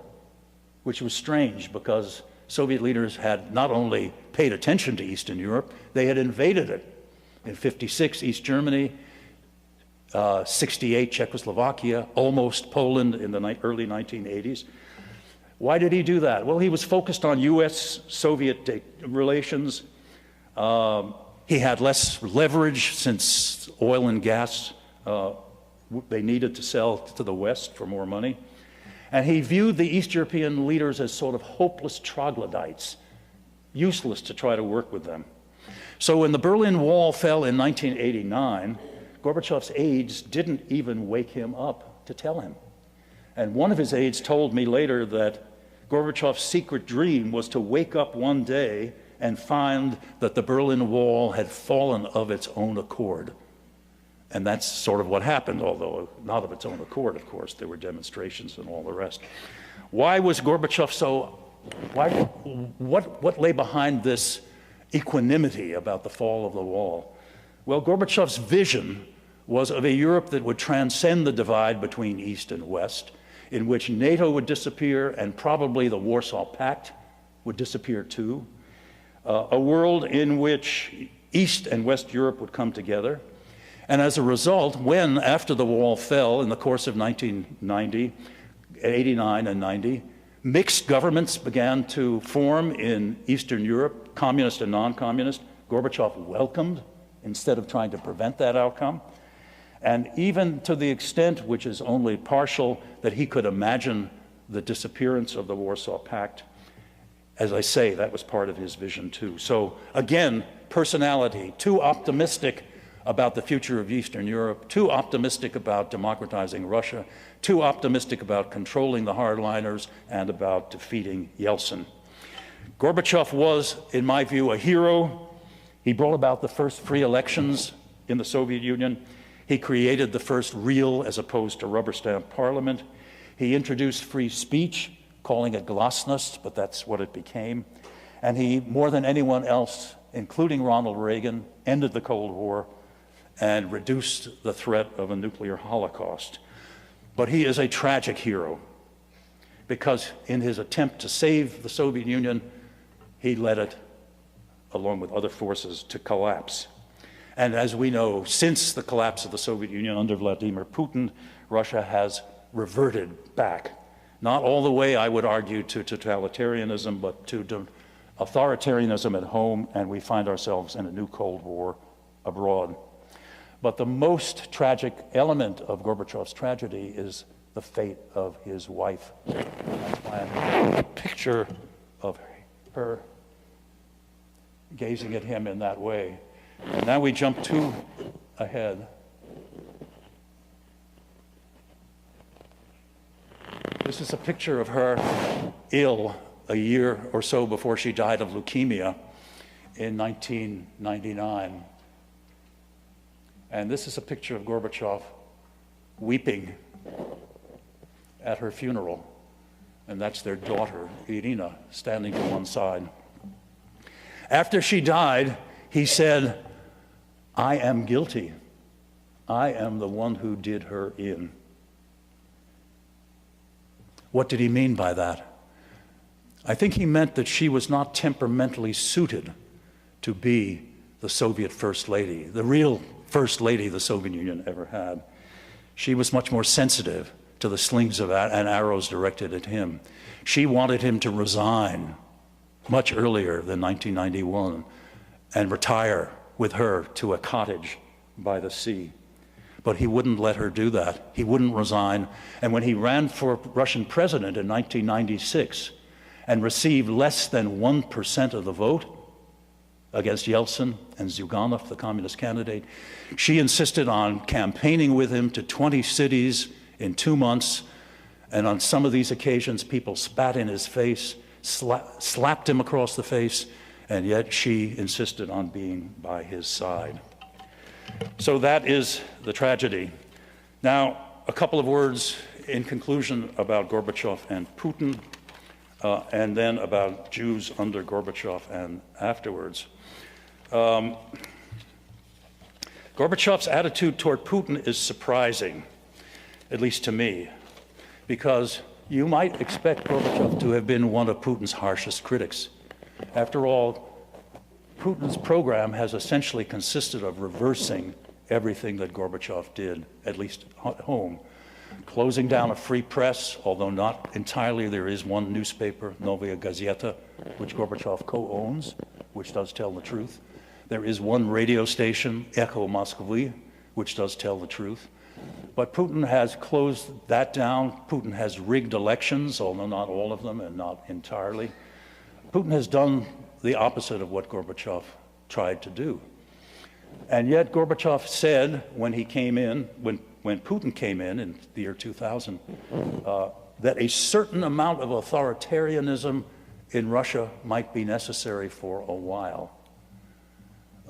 S2: which was strange because Soviet leaders had not only paid attention to Eastern Europe, they had invaded it. In '56, East Germany, '68, Czechoslovakia, almost Poland in the early 1980s. Why did he do that? Well, he was focused on US-Soviet relations. He had less leverage since oil and gas they needed to sell to the West for more money. And he viewed the East European leaders as sort of hopeless troglodytes, useless to try to work with them. So when the Berlin Wall fell in 1989, Gorbachev's aides didn't even wake him up to tell him. And one of his aides told me later that Gorbachev's secret dream was to wake up one day and find that the Berlin Wall had fallen of its own accord. And that's sort of what happened, although not of its own accord, of course. There were demonstrations and all the rest. Why was Gorbachev what lay behind this equanimity about the fall of the wall? Well, Gorbachev's vision was of a Europe that would transcend the divide between East and West, in which NATO would disappear and probably the Warsaw Pact would disappear too. A world in which East and West Europe would come together. And as a result, when, after the wall fell in the course of 1990, 89 and 90, mixed governments began to form in Eastern Europe, communist and non-communist, Gorbachev welcomed instead of trying to prevent that outcome. And even to the extent, which is only partial, that he could imagine the disappearance of the Warsaw Pact. As I say, that was part of his vision too. So again, personality, too optimistic about the future of Eastern Europe, too optimistic about democratizing Russia, too optimistic about controlling the hardliners, and about defeating Yeltsin. Gorbachev was, in my view, a hero. He brought about the first free elections in the Soviet Union. He created the first real, as opposed to rubber stamp, parliament. He introduced free speech, calling it glasnost, but that's what it became. And he, more than anyone else, including Ronald Reagan, ended the Cold War and reduced the threat of a nuclear holocaust. But he is a tragic hero because in his attempt to save the Soviet Union, he led it, along with other forces, to collapse. And as we know, since the collapse of the Soviet Union under Vladimir Putin, Russia has reverted back. Not all the way, I would argue, to totalitarianism, but to authoritarianism at home, and we find ourselves in a new Cold War abroad. But the most tragic element of Gorbachev's tragedy is the fate of his wife. That's why I have a picture of her gazing at him in that way. And now we jump two ahead. This is a picture of her ill a year or so before she died of leukemia in 1999. And this is a picture of Gorbachev weeping at her funeral. And that's their daughter, Irina, standing to one side. After she died, he said, "I am guilty. I am the one who did her in." What did he mean by that? I think he meant that she was not temperamentally suited to be the Soviet First Lady, the real First Lady the Soviet Union ever had. She was much more sensitive to the slings and arrows directed at him. She wanted him to resign much earlier than 1991 and retire with her to a cottage by the sea. But he wouldn't let her do that. He wouldn't resign. And when he ran for Russian president in 1996 and received less than 1% of the vote against Yeltsin and Zyuganov, the communist candidate, she insisted on campaigning with him to 20 cities in 2 months. And on some of these occasions, people spat in his face, slapped him across the face, and yet she insisted on being by his side. So that is the tragedy. Now, a couple of words in conclusion about Gorbachev and Putin, and then about Jews under Gorbachev and afterwards. Gorbachev's attitude toward Putin is surprising, at least to me, because you might expect Gorbachev to have been one of Putin's harshest critics. After all, Putin's program has essentially consisted of reversing everything that Gorbachev did, at least at home. Closing down a free press, although not entirely. There is one newspaper, Novaya Gazeta, which Gorbachev co-owns, which does tell the truth. There is one radio station, Echo Moskvy, which does tell the truth. But Putin has closed that down. Putin has rigged elections, although not all of them and not entirely. Putin has done the opposite of what Gorbachev tried to do. And yet Gorbachev said when he came in, when Putin came in the year 2000, that a certain amount of authoritarianism in Russia might be necessary for a while.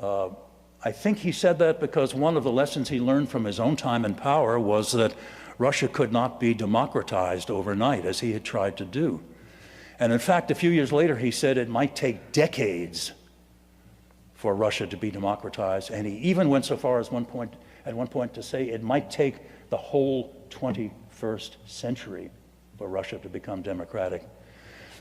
S2: I think he said that because one of the lessons he learned from his own time in power was that Russia could not be democratized overnight, as he had tried to do. And in fact, a few years later, he said it might take decades for Russia to be democratized, and he even went so far as at one point to say it might take the whole 21st century for Russia to become democratic.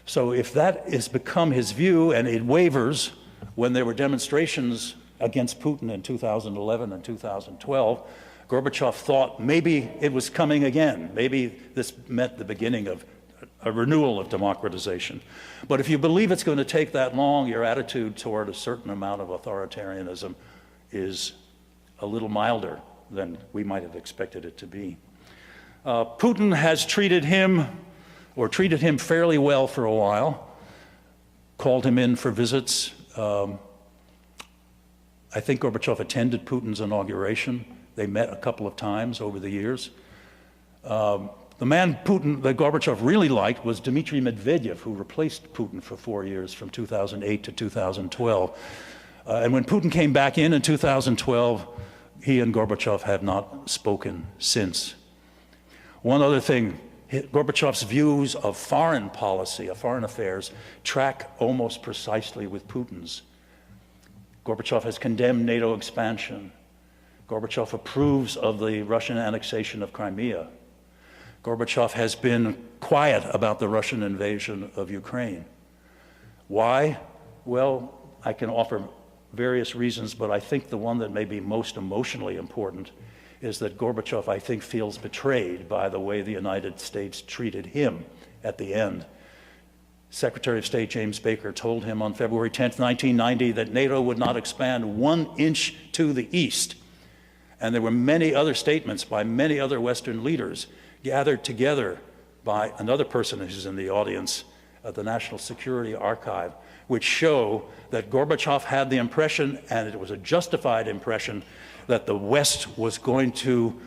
S2: So if that has become his view, and it wavers when there were demonstrations against Putin in 2011 and 2012, Gorbachev thought maybe it was coming again. Maybe this meant the beginning of a renewal of democratization. But if you believe it's going to take that long, your attitude toward a certain amount of authoritarianism is a little milder than we might have expected it to be. Putin has treated him fairly well for a while, called him in for visits. I think Gorbachev attended Putin's inauguration. They met a couple of times over the years. The man that Gorbachev really liked was Dmitry Medvedev, who replaced Putin for 4 years from 2008 to 2012. And when Putin came back in 2012, he and Gorbachev have not spoken since. One other thing, Gorbachev's views of foreign policy, of foreign affairs, track almost precisely with Putin's. Gorbachev has condemned NATO expansion. Gorbachev approves of the Russian annexation of Crimea. Gorbachev has been quiet about the Russian invasion of Ukraine. Why? Well, I can offer various reasons, but I think the one that may be most emotionally important is that Gorbachev, I think, feels betrayed by the way the United States treated him at the end. Secretary of State James Baker told him on February 10th, 1990, that NATO would not expand 1 inch to the east. And there were many other statements by many other Western leaders gathered together by another person who's in the audience at the National Security Archive, which show that Gorbachev had the impression, and it was a justified impression, that the West was going to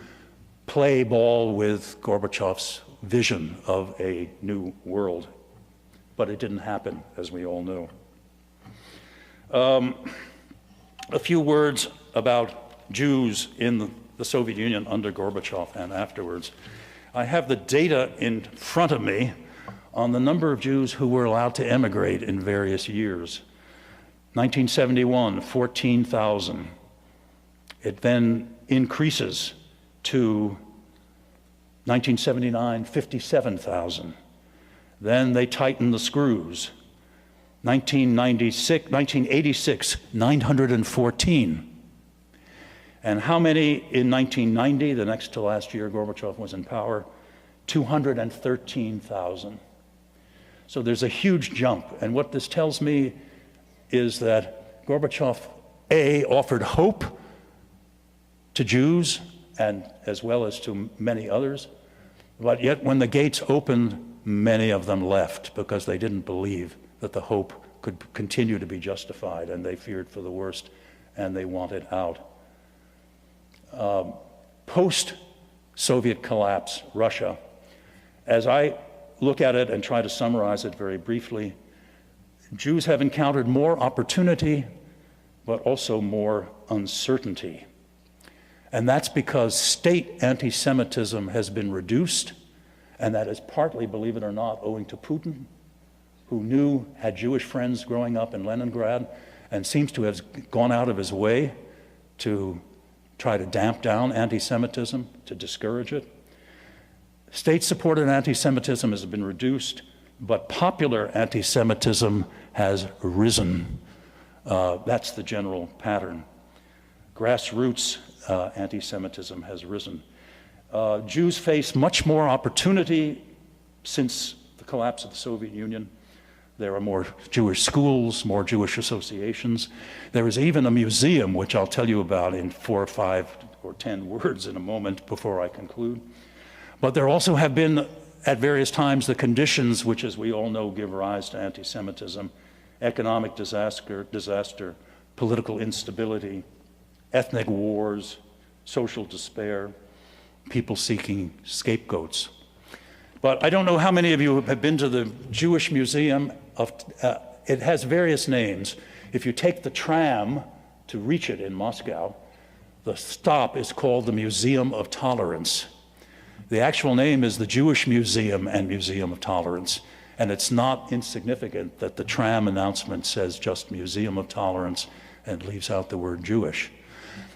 S2: play ball with Gorbachev's vision of a new world. But it didn't happen, as we all know. A few words about Jews in the Soviet Union under Gorbachev and afterwards. I have the data in front of me on the number of Jews who were allowed to emigrate in various years. 1971, 14,000. It then increases to 1979, 57,000. Then they tighten the screws. 1986, 914. And how many in 1990, the next to last year Gorbachev was in power? 213,000. So there's a huge jump. And what this tells me is that Gorbachev, A, offered hope to Jews, and as well as to many others, but yet when the gates opened, many of them left because they didn't believe that the hope could continue to be justified, and they feared for the worst, and they wanted out. Post-Soviet collapse, Russia, as I look at it and try to summarize it very briefly, Jews have encountered more opportunity, but also more uncertainty. And that's because state anti-Semitism has been reduced, and that is partly, believe it or not, owing to Putin, who had Jewish friends growing up in Leningrad, and seems to have gone out of his way to try to damp down anti-Semitism, to discourage it. State-supported anti-Semitism has been reduced, but popular anti-Semitism has risen. That's the general pattern. Grassroots anti-Semitism has risen. Jews face much more opportunity since the collapse of the Soviet Union. There are more Jewish schools, more Jewish associations. There is even a museum, which I'll tell you about in 4 or 5 or 10 words in a moment before I conclude. But there also have been, at various times, the conditions which, as we all know, give rise to anti-Semitism: economic disaster, political instability, ethnic wars, social despair, people seeking scapegoats. But I don't know how many of you have been to the Jewish Museum of, it has various names. If you take the tram to reach it in Moscow, the stop is called the Museum of Tolerance. The actual name is the Jewish Museum and Museum of Tolerance. And it's not insignificant that the tram announcement says just Museum of Tolerance and leaves out the word Jewish.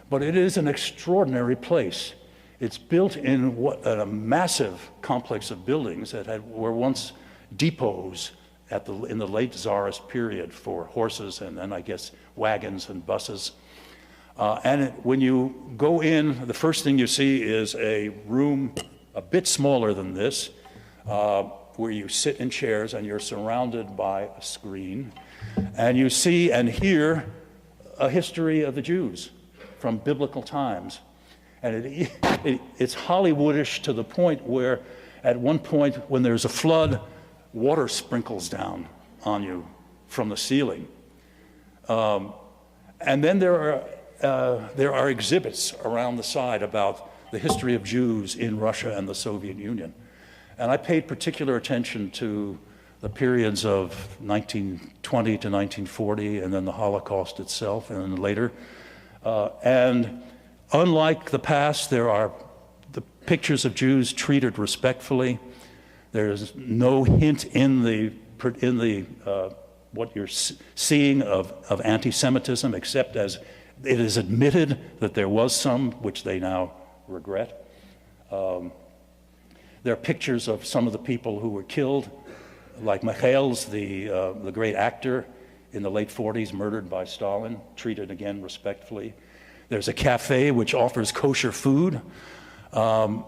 S2: But it is an extraordinary place. It's built in a massive complex of buildings that were once depots in the late Tsarist period for horses and then I guess wagons and buses. When you go in, the first thing you see is a room a bit smaller than this, where you sit in chairs and you're surrounded by a screen, and you see and hear a history of the Jews from biblical times. And it's Hollywoodish to the point where at one point when there's a flood, water sprinkles down on you from the ceiling. And then there are exhibits around the side about the history of Jews in Russia and the Soviet Union. And I paid particular attention to the periods of 1920 to 1940 and then the Holocaust itself and then later. And unlike the past, there are the pictures of Jews treated respectfully. There's no hint in what you're seeing of anti-Semitism, except as it is admitted that there was some, which they now regret. There are pictures of some of the people who were killed, like Michaels, the great actor in the late 40s, murdered by Stalin, treated again respectfully. There's a cafe which offers kosher food. And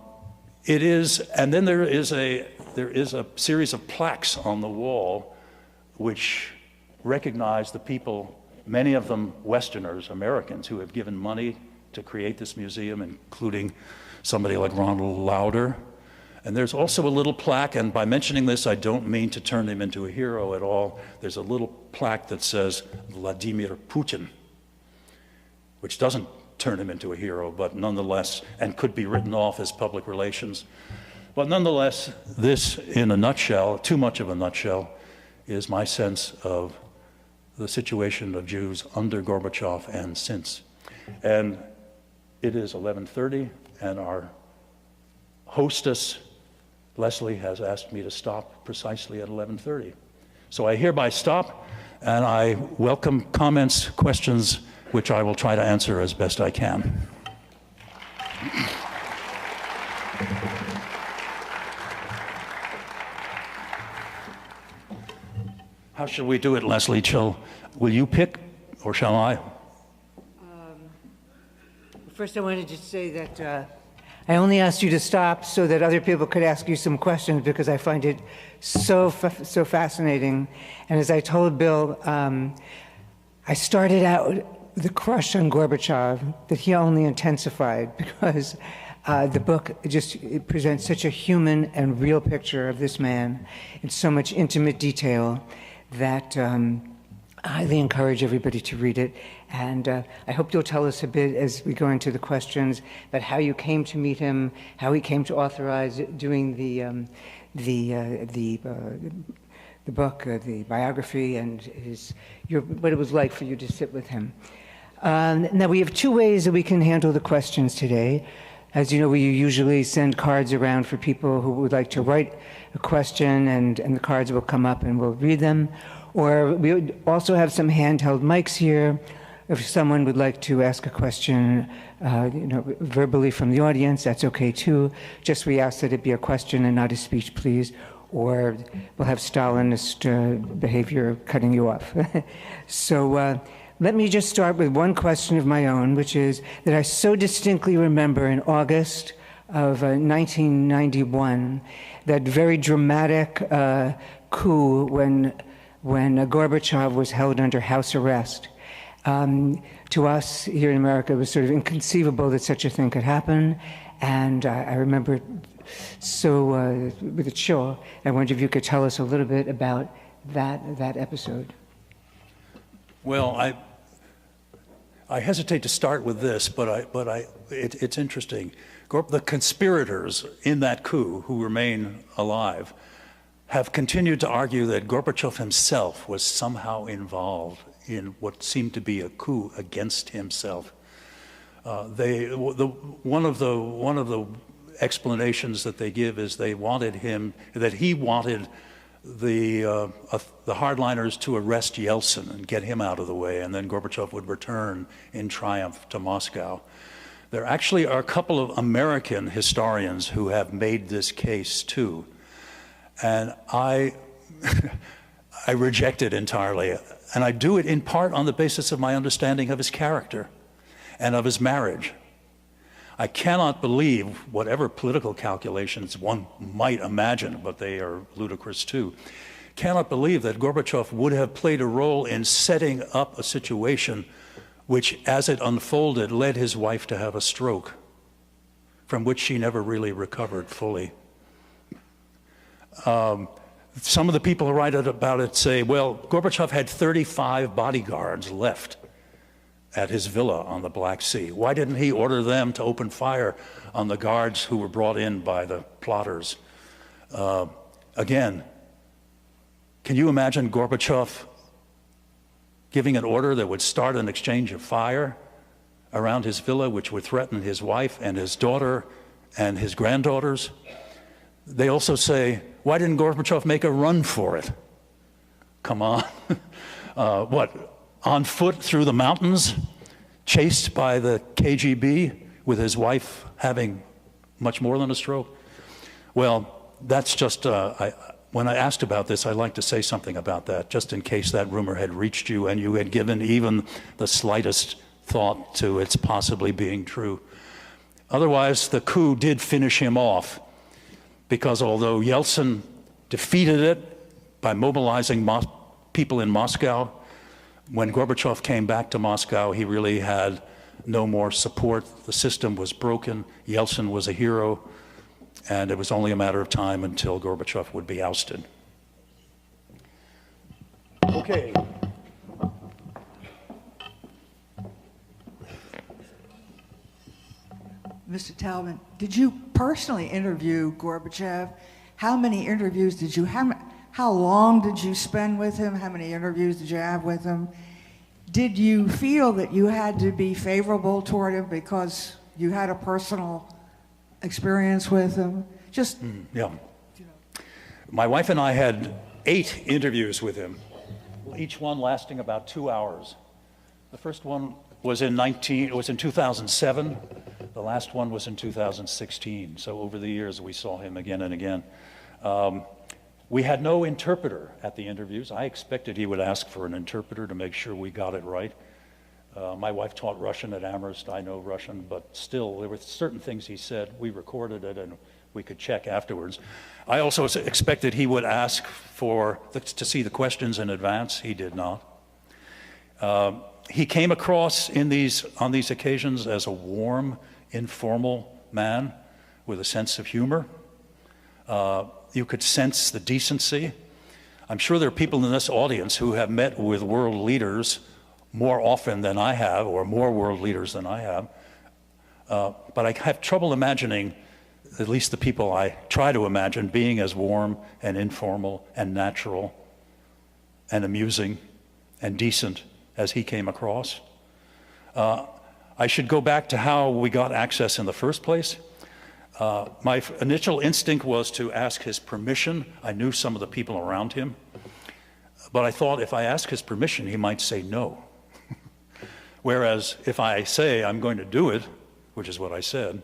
S2: then there is a series of plaques on the wall which recognize the people, many of them Westerners, Americans, who have given money to create this museum, including somebody like Ronald Lauder. And there's also a little plaque, and by mentioning this, I don't mean to turn him into a hero at all. There's a little plaque that says Vladimir Putin, which doesn't turn him into a hero, but nonetheless, and could be written off as public relations. But nonetheless, this, in a nutshell, too much of a nutshell, is my sense of the situation of Jews under Gorbachev and since. And it is 11:30, and our hostess, Leslie, has asked me to stop precisely at 11:30. So I hereby stop, and I welcome comments, questions, which I will try to answer as best I can. How shall we do it, Leslie? Will you pick, or shall I?
S1: First, I wanted to say that I only asked you to stop so that other people could ask you some questions, because I find it so fascinating. And as I told Bill, I started out the crush on Gorbachev that he only intensified, because the book it presents such a human and real picture of this man in so much intimate detail that I highly encourage everybody to read it. And I hope you'll tell us a bit as we go into the questions about how you came to meet him, how he came to authorize doing the book, the biography, and what it was like for you to sit with him. Now, we have two ways that we can handle the questions today. As you know, we usually send cards around for people who would like to write a question, and the cards will come up and we'll read them. Or we also have some handheld mics here. If someone would like to ask a question, verbally from the audience, that's okay too. Just we ask that it be a question and not a speech, please. Or we'll have Stalinist behavior cutting you off. So let me just start with one question of my own, which is that I so distinctly remember in August of 1991, that very dramatic coup when Gorbachev was held under house arrest. To us here in America, it was sort of inconceivable that such a thing could happen. And I remember so with a chill. I wonder if you could tell us a little bit about that episode.
S2: Well, I hesitate to start with this, but it's interesting. The conspirators in that coup who remain alive have continued to argue that Gorbachev himself was somehow involved in what seemed to be a coup against himself. One of the explanations that they give is he wanted the hardliners to arrest Yeltsin and get him out of the way, and then Gorbachev would return in triumph to Moscow. There actually are a couple of American historians who have made this case too, and I reject it entirely, and I do it in part on the basis of my understanding of his character and of his marriage. I cannot believe, whatever political calculations one might imagine, but they are ludicrous too, cannot believe that Gorbachev would have played a role in setting up a situation which, as it unfolded, led his wife to have a stroke, from which she never really recovered fully. Some of the people who write about it say, well, Gorbachev had 35 bodyguards left at his villa on the Black Sea. Why didn't he order them to open fire on the guards who were brought in by the plotters? Again, can you imagine Gorbachev giving an order that would start an exchange of fire around his villa, which would threaten his wife and his daughter and his granddaughters? They also say, why didn't Gorbachev make a run for it? Come on. What? On foot through the mountains, chased by the KGB, with his wife having much more than a stroke? Well, that's just, when I asked about this, I'd like to say something about that, just in case that rumor had reached you and you had given even the slightest thought to its possibly being true. Otherwise, the coup did finish him off, because although Yeltsin defeated it by mobilizing people in Moscow, when Gorbachev came back to Moscow, he really had no more support. The system was broken. Yeltsin was a hero, and it was only a matter of time until Gorbachev would be ousted. Okay.
S3: Mr. Taubman, did you personally interview Gorbachev? How many interviews did you have? How long did you spend with him? How many interviews did you have with him? Did you feel that you had to be favorable toward him because you had a personal experience with him? Just
S2: yeah. My wife and I had 8 interviews with him, each one lasting about 2 hours. The first one was in 2007. The last one was in 2016. So over the years, we saw him again and again. We had no interpreter at the interviews. I expected he would ask for an interpreter to make sure we got it right. My wife taught Russian at Amherst. I know Russian, but still, there were certain things he said. We recorded it, and we could check afterwards. I also expected he would ask to see the questions in advance. He did not. He came across on these occasions as a warm, informal man with a sense of humor. You could sense the decency. I'm sure there are people in this audience who have met with world leaders more often than I have, or more world leaders than I have. But I have trouble imagining, at least the people I try to imagine, being as warm and informal and natural and amusing and decent as he came across. I should go back to how we got access in the first place. My initial instinct was to ask his permission. I knew some of the people around him, but I thought if I ask his permission, he might say no. Whereas if I say I'm going to do it, which is what I said,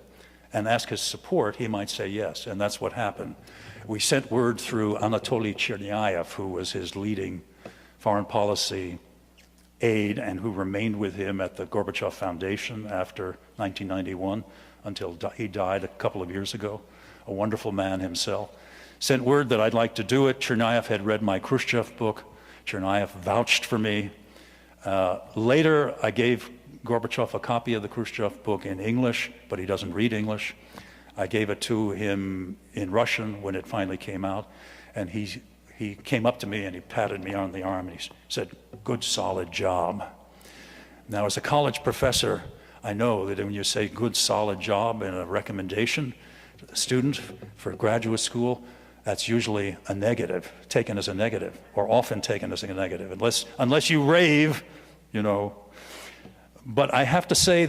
S2: and ask his support, he might say yes, and that's what happened. We sent word through Anatoly Chernyayev, who was his leading foreign policy aide and who remained with him at the Gorbachev Foundation after 1991 until he died a couple of years ago, a wonderful man himself. Sent word that I'd like to do it. Chernyayev had read my Khrushchev book. Chernyayev vouched for me. Later, I gave Gorbachev a copy of the Khrushchev book in English, but he doesn't read English. I gave it to him in Russian when it finally came out, and he came up to me and he patted me on the arm and he said, "Good, solid job." Now, as a college professor, I know that when you say good, solid job and a recommendation to the student for graduate school, that's usually a negative, taken as a negative, or often taken as a negative, unless you rave, you know. But I have to say,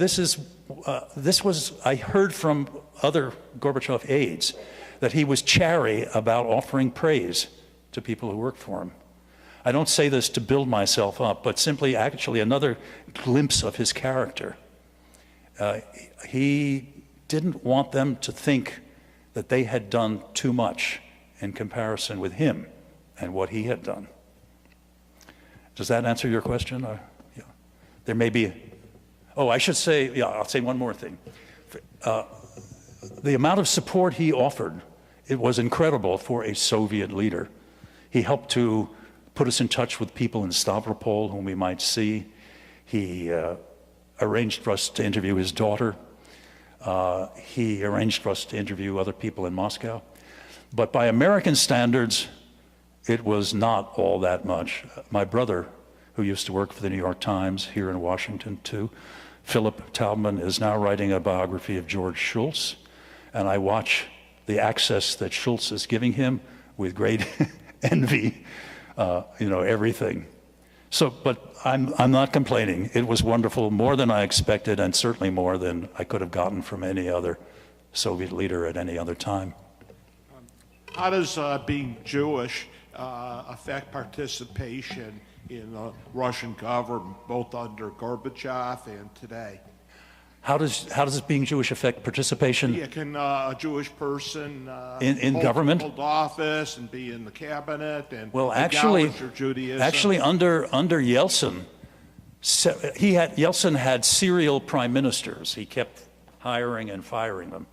S2: I heard from other Gorbachev aides that he was chary about offering praise to people who worked for him. I don't say this to build myself up, but simply actually another glimpse of his character. He didn't want them to think that they had done too much in comparison with him and what he had done. Does that answer your question? Or, yeah. There may be, I should say, I'll say one more thing. The amount of support he offered, it was incredible for a Soviet leader. He helped to put us in touch with people in Stavropol whom we might see. He arranged for us to interview his daughter. He arranged for us to interview other people in Moscow. But by American standards, it was not all that much. My brother, who used to work for the New York Times here in Washington too, Philip Taubman, is now writing a biography of George Shultz, and I watch the access that Shultz is giving him with great envy, everything. So, but I'm not complaining. It was wonderful, more than I expected, and certainly more than I could have gotten from any other Soviet leader at any other time.
S4: How does being Jewish affect participation in the Russian government, both under Gorbachev and today?
S2: How does being Jewish affect participation?
S4: Yeah, can a Jewish person
S2: in government
S4: hold office and be in the cabinet and
S2: actually
S4: Judaism?
S2: Actually, under Yeltsin, Yeltsin had serial prime ministers. He kept hiring and firing them,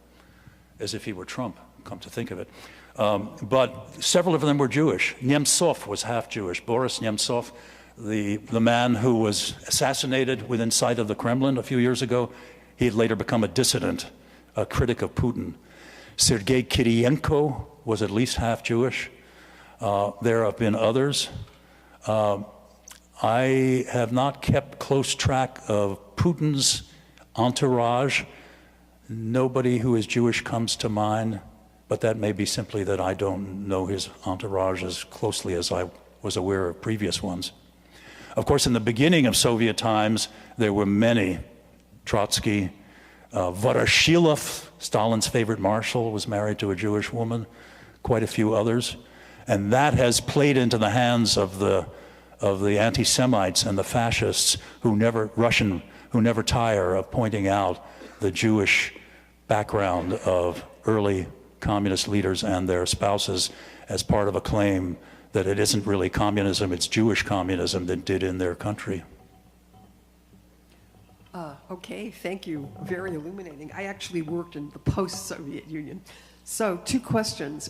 S2: as if he were Trump. Come to think of it. But several of them were Jewish. Nemtsov was half Jewish. Boris Nemtsov, the man who was assassinated within sight of the Kremlin a few years ago, he had later become a dissident, a critic of Putin. Sergei Kiriyenko was at least half Jewish. There have been others. I have not kept close track of Putin's entourage. Nobody who is Jewish comes to mind. But that may be simply that I don't know his entourage as closely as I was aware of previous ones. Of course, in the beginning of Soviet times, there were many. Trotsky, Voroshilov, Stalin's favorite marshal, was married to a Jewish woman, quite a few others. And that has played into the hands of the anti-Semites and the fascists who never tire of pointing out the Jewish background of early communist leaders and their spouses as part of a claim that it isn't really communism, it's Jewish communism that did in their country.
S5: Okay, thank you. Very illuminating. I actually worked in the post-Soviet Union. So, 2 questions.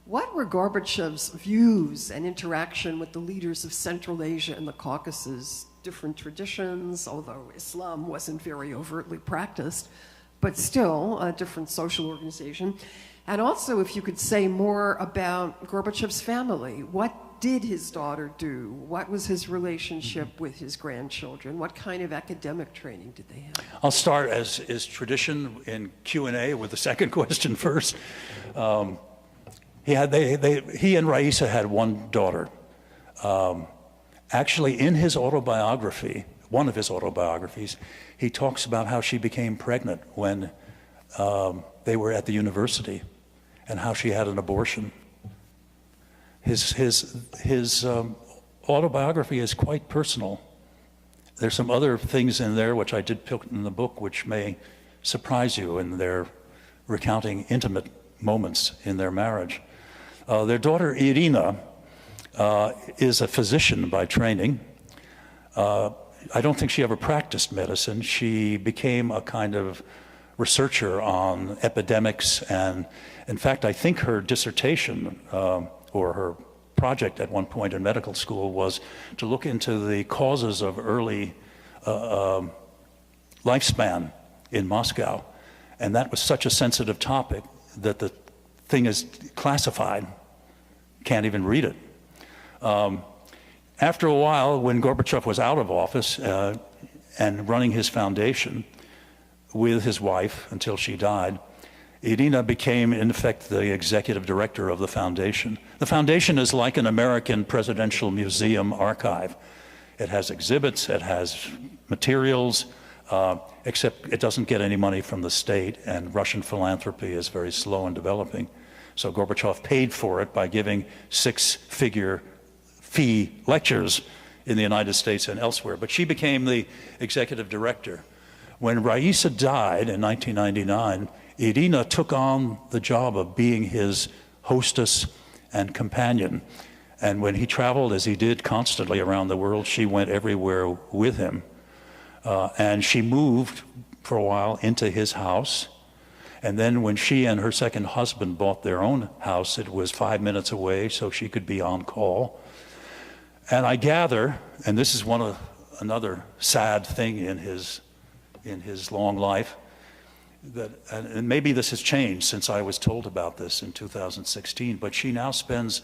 S5: What were Gorbachev's views and interaction with the leaders of Central Asia and the Caucasus? Different traditions, although Islam wasn't very overtly practiced, but still a different social organization. And also, if you could say more about Gorbachev's family. What did his daughter do? What was his relationship with his grandchildren? What kind of academic training did they have?
S2: I'll start, as is tradition in Q&A, with the second question first. He and Raisa had one daughter. Actually, in his autobiography, one of his autobiographies, he talks about how she became pregnant when they were at the university, and how she had an abortion. His autobiography is quite personal. There's some other things in there which I did pick in the book which may surprise you in their recounting intimate moments in their marriage. Their daughter Irina is a physician by training. I don't think she ever practiced medicine. She became a kind of researcher on epidemics, and in fact, I think her dissertation or her project at one point in medical school was to look into the causes of early lifespan in Moscow. And that was such a sensitive topic that the thing is classified. Can't even read it. After a while, when Gorbachev was out of office, and running his foundation with his wife until she died, Irina became, in effect, the executive director of the foundation. The foundation is like an American presidential museum archive. It has exhibits, it has materials, except it doesn't get any money from the state, and Russian philanthropy is very slow in developing. So Gorbachev paid for it by giving six-figure fee lectures in the United States and elsewhere. But she became the executive director. When Raisa died in 1999, Irina took on the job of being his hostess and companion. And when he traveled, as he did constantly around the world, she went everywhere with him. And she moved for a while into his house. And then when she and her second husband bought their own house, it was 5 minutes away, so she could be on call. And I gather, and this is another sad thing in his long life, that, and maybe this has changed since I was told about this in 2016, but she now spends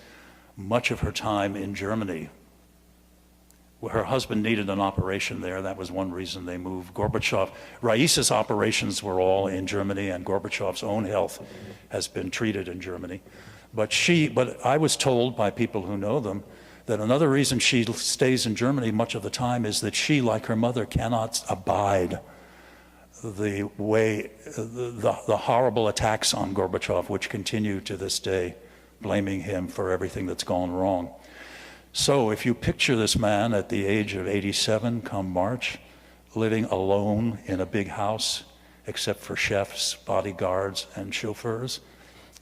S2: much of her time in Germany. Her husband needed an operation there. That was one reason they moved. Raisa's operations were all in Germany, and Gorbachev's own health has been treated in Germany. But I was told by people who know them that another reason she stays in Germany much of the time is that she, like her mother, cannot abide the horrible attacks on Gorbachev, which continue to this day, blaming him for everything that's gone wrong. So if you picture this man at the age of 87 come March, living alone in a big house, except for chefs, bodyguards, and chauffeurs,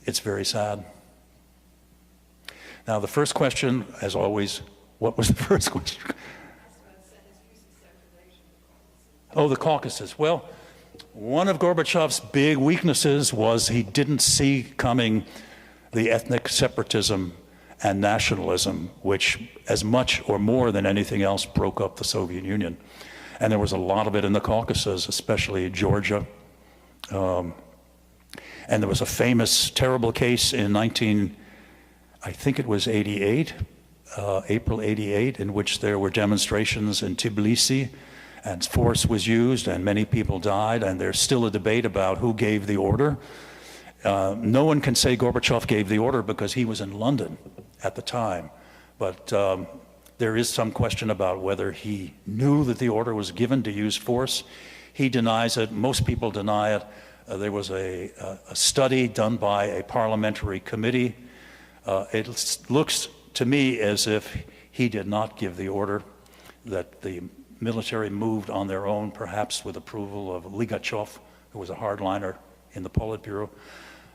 S2: it's very sad. Now the first question, as always, what was the first question? Oh, the Caucasus. Well, one of Gorbachev's big weaknesses was he didn't see coming the ethnic separatism and nationalism, which as much or more than anything else broke up the Soviet Union. And there was a lot of it in the Caucasus, especially Georgia. And there was a famous, terrible case in I think it was 88, April 88, in which there were demonstrations in Tbilisi, and force was used, and many people died, and there's still a debate about who gave the order. No one can say Gorbachev gave the order because he was in London at the time, but there is some question about whether he knew that the order was given to use force. He denies it. Most people deny it. There was a study done by a parliamentary committee. It looks to me as if he did not give the order, that the military moved on their own, perhaps with approval of Ligachev, who was a hardliner in the Politburo.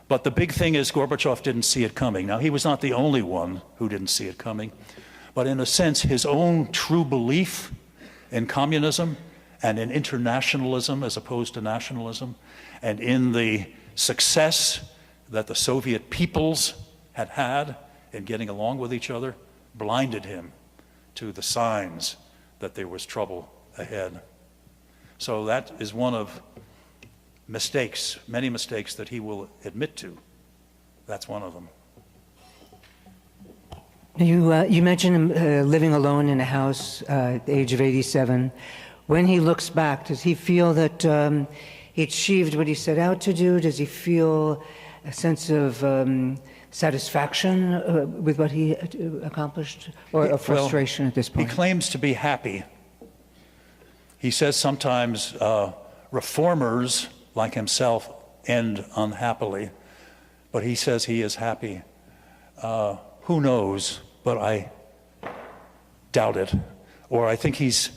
S2: But the big thing is Gorbachev didn't see it coming. Now, he was not the only one who didn't see it coming, but in a sense, his own true belief in communism and in internationalism as opposed to nationalism, and in the success that the Soviet peoples had in getting along with each other, blinded him to the signs that there was trouble ahead. So that is one of mistakes, many mistakes that he will admit to. That's one of them.
S1: You mentioned him living alone in a house at the age of 87. When he looks back, does he feel that he achieved what he set out to do? Does he feel a sense of satisfaction with what he accomplished, or a frustration at this point?
S2: He claims to be happy. He says sometimes reformers like himself end unhappily, but he says he is happy. Who knows, but I doubt it. Or I think he's,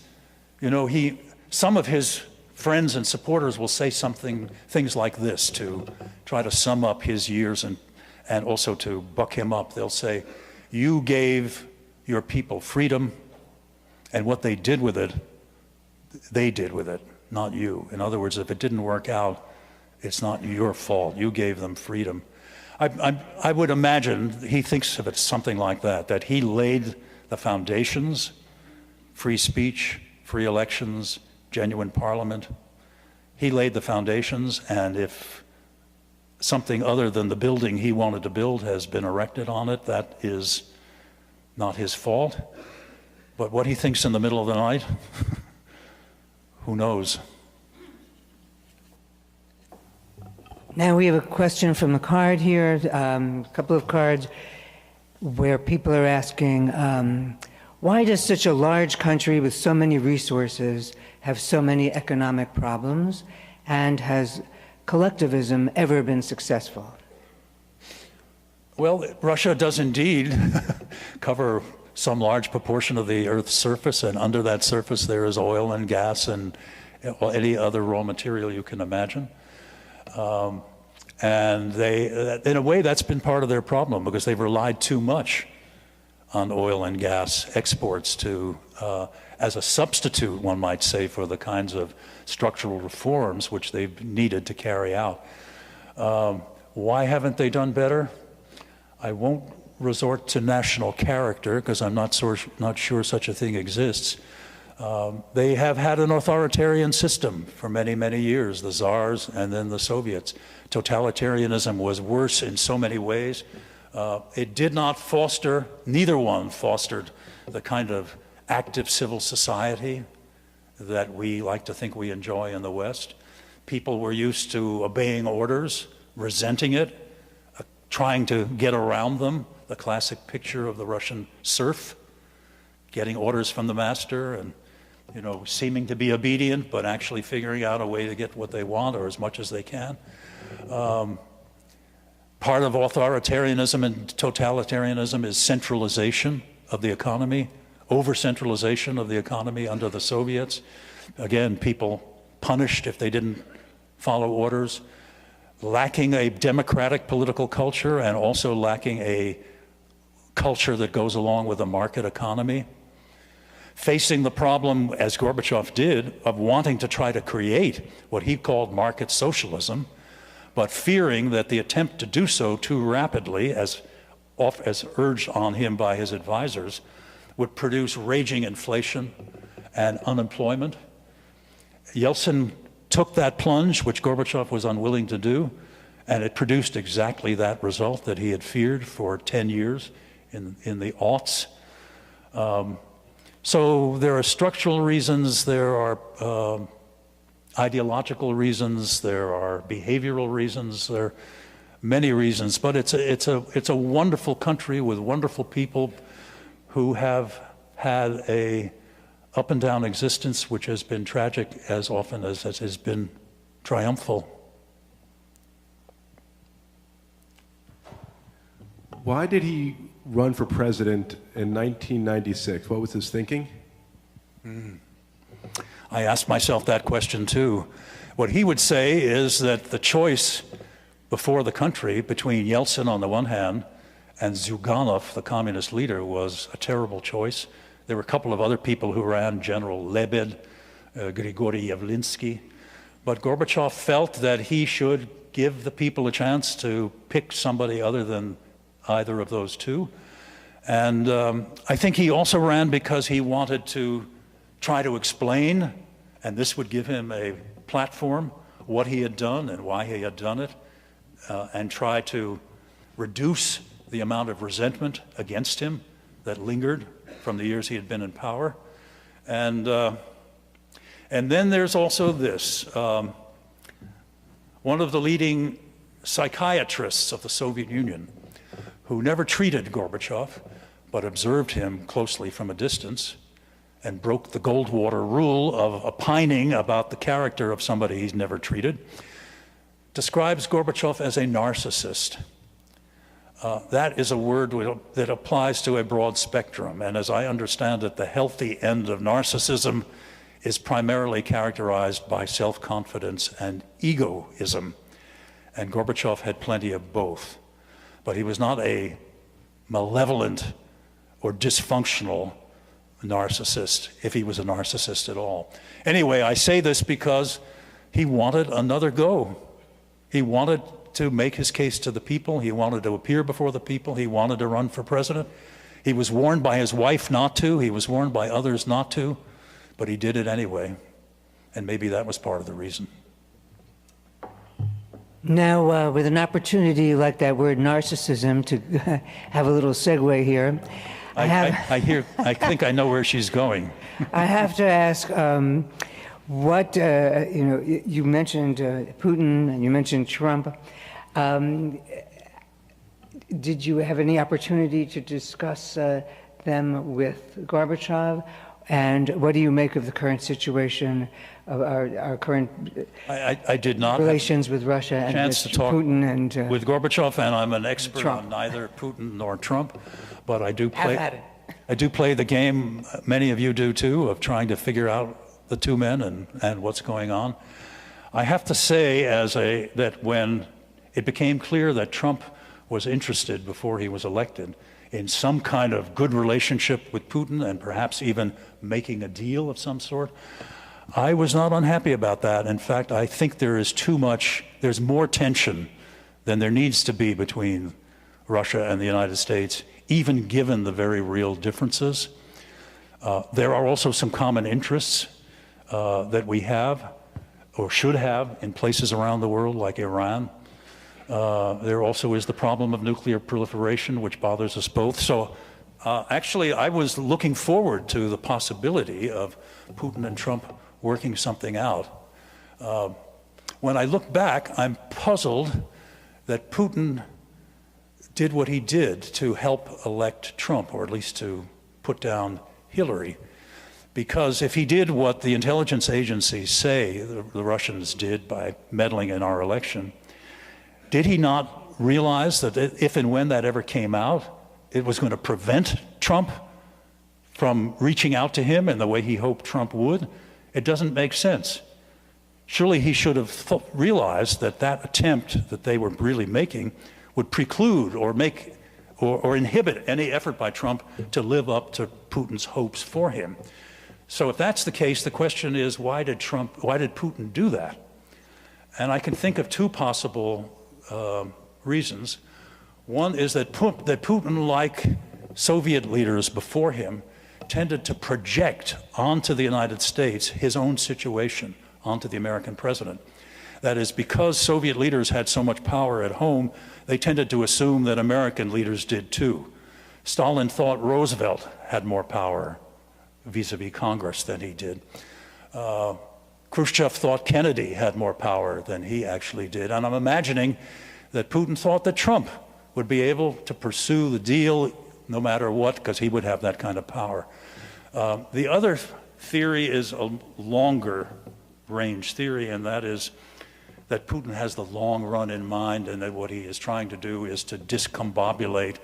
S2: some of his friends and supporters will say things like this to try to sum up his years and also to buck him up. They'll say, you gave your people freedom, and what they did with it, not you. In other words, if it didn't work out, it's not your fault. You gave them freedom. I would imagine he thinks of it something like that he laid the foundations, free speech, free elections, genuine parliament. He laid the foundations, and if something other than the building he wanted to build has been erected on it, that is not his fault. But what he thinks in the middle of the night, who knows?
S1: Now we have a question from the card here, a couple of cards where people are asking, why does such a large country with so many resources have so many economic problems, and has collectivism ever been successful?
S2: Well, Russia does indeed cover some large proportion of the Earth's surface, and under that surface there is oil and gas and any other raw material you can imagine. And they, in a way, that's been part of their problem, because they've relied too much on oil and gas exports to, as a substitute, one might say, for the kinds of structural reforms which they've needed to carry out. Why haven't they done better? I won't resort to national character, because I'm not sure such a thing exists. They have had an authoritarian system for many, many years, the Tsars and then the Soviets. Totalitarianism was worse in so many ways. It did not foster, neither one fostered the kind of active civil society that we like to think we enjoy in the West. People were used to obeying orders, resenting it, trying to get around them, the classic picture of the Russian serf, getting orders from the master and, you know, seeming to be obedient, but actually figuring out a way to get what they want, or as much as they can. Part of authoritarianism and totalitarianism is centralization of the economy, over-centralization of the economy under the Soviets. Again, people punished if they didn't follow orders. Lacking a democratic political culture, and also lacking a culture that goes along with a market economy. Facing the problem, as Gorbachev did, of wanting to try to create what he called market socialism, but fearing that the attempt to do so too rapidly, as urged on him by his advisors, would produce raging inflation and unemployment. Yeltsin took that plunge, which Gorbachev was unwilling to do, and it produced exactly that result that he had feared for 10 years in the aughts. So there are structural reasons, there are ideological reasons, there are behavioral reasons, there are many reasons, but it's a wonderful country with wonderful people who have had a up and down existence which has been tragic as often as it has been triumphal.
S6: Why did he run for president in 1996? What was his thinking?
S2: I asked myself that question too. What he would say is that the choice before the country between Yeltsin on the one hand and Zyuganov, the communist leader, was a terrible choice. There were a couple of other people who ran, General Lebed, Grigory Yavlinsky, but Gorbachev felt that he should give the people a chance to pick somebody other than either of those two. And I think he also ran because he wanted to try to explain, and this would give him a platform, what he had done and why he had done it, and try to reduce the amount of resentment against him that lingered from the years he had been in power. And then there's also this. One of the leading psychiatrists of the Soviet Union, who never treated Gorbachev, but observed him closely from a distance, and broke the Goldwater rule of opining about the character of somebody he's never treated, describes Gorbachev as a narcissist. That is a word that applies to a broad spectrum, and as I understand it, the healthy end of narcissism is primarily characterized by self-confidence and egoism, and Gorbachev had plenty of both. But he was not a malevolent or dysfunctional narcissist, if he was a narcissist at all. Anyway, I say this because he wanted another go. He wanted to make his case to the people. He wanted to appear before the people. He wanted to run for president. He was warned by his wife not to. He was warned by others not to, but he did it anyway. And maybe that was part of the reason.
S1: Now, with an opportunity like that word narcissism to have a little segue here, I think I know where she's going.
S2: I
S1: have to ask, What, you mentioned Putin and you mentioned Trump. Did you have any opportunity to discuss them with Gorbachev? And what do you make of the current situation of our current
S2: I did not
S1: relations with Russia and
S2: chance
S1: with
S2: to talk
S1: Putin and
S2: with Gorbachev, and I'm an expert
S1: Trump.
S2: on neither Putin nor Trump, but I do
S1: Have at it.
S2: I do play the game, many of you do too, of trying to figure out the two men and what's going on. I have to say that when it became clear that Trump was interested before he was elected in some kind of good relationship with Putin and perhaps even making a deal of some sort, I was not unhappy about that. In fact, I think there's more tension than there needs to be between Russia and the United States, even given the very real differences. There are also some common interests that we have or should have in places around the world like Iran. There also is the problem of nuclear proliferation, which bothers us both. So actually, I was looking forward to the possibility of Putin and Trump working something out. When I look back, I'm puzzled that Putin did what he did to help elect Trump, or at least to put down Hillary. Because if he did what the intelligence agencies say the Russians did by meddling in our election, did he not realize that if and when that ever came out, it was going to prevent Trump from reaching out to him in the way he hoped Trump would? It doesn't make sense. Surely he should have realized that that attempt that they were really making would preclude or make or inhibit any effort by Trump to live up to Putin's hopes for him. So if that's the case, the question is, why did Putin do that? And I can think of two possible reasons. One is that Putin, like Soviet leaders before him, tended to project onto the United States his own situation, onto the American president. That is, because Soviet leaders had so much power at home, they tended to assume that American leaders did too. Stalin thought Roosevelt had more power vis-a-vis Congress than he did. Khrushchev thought Kennedy had more power than he actually did. And I'm imagining that Putin thought that Trump would be able to pursue the deal no matter what, because he would have that kind of power. The other theory is a longer range theory, and that is that Putin has the long run in mind, and that what he is trying to do is to discombobulate,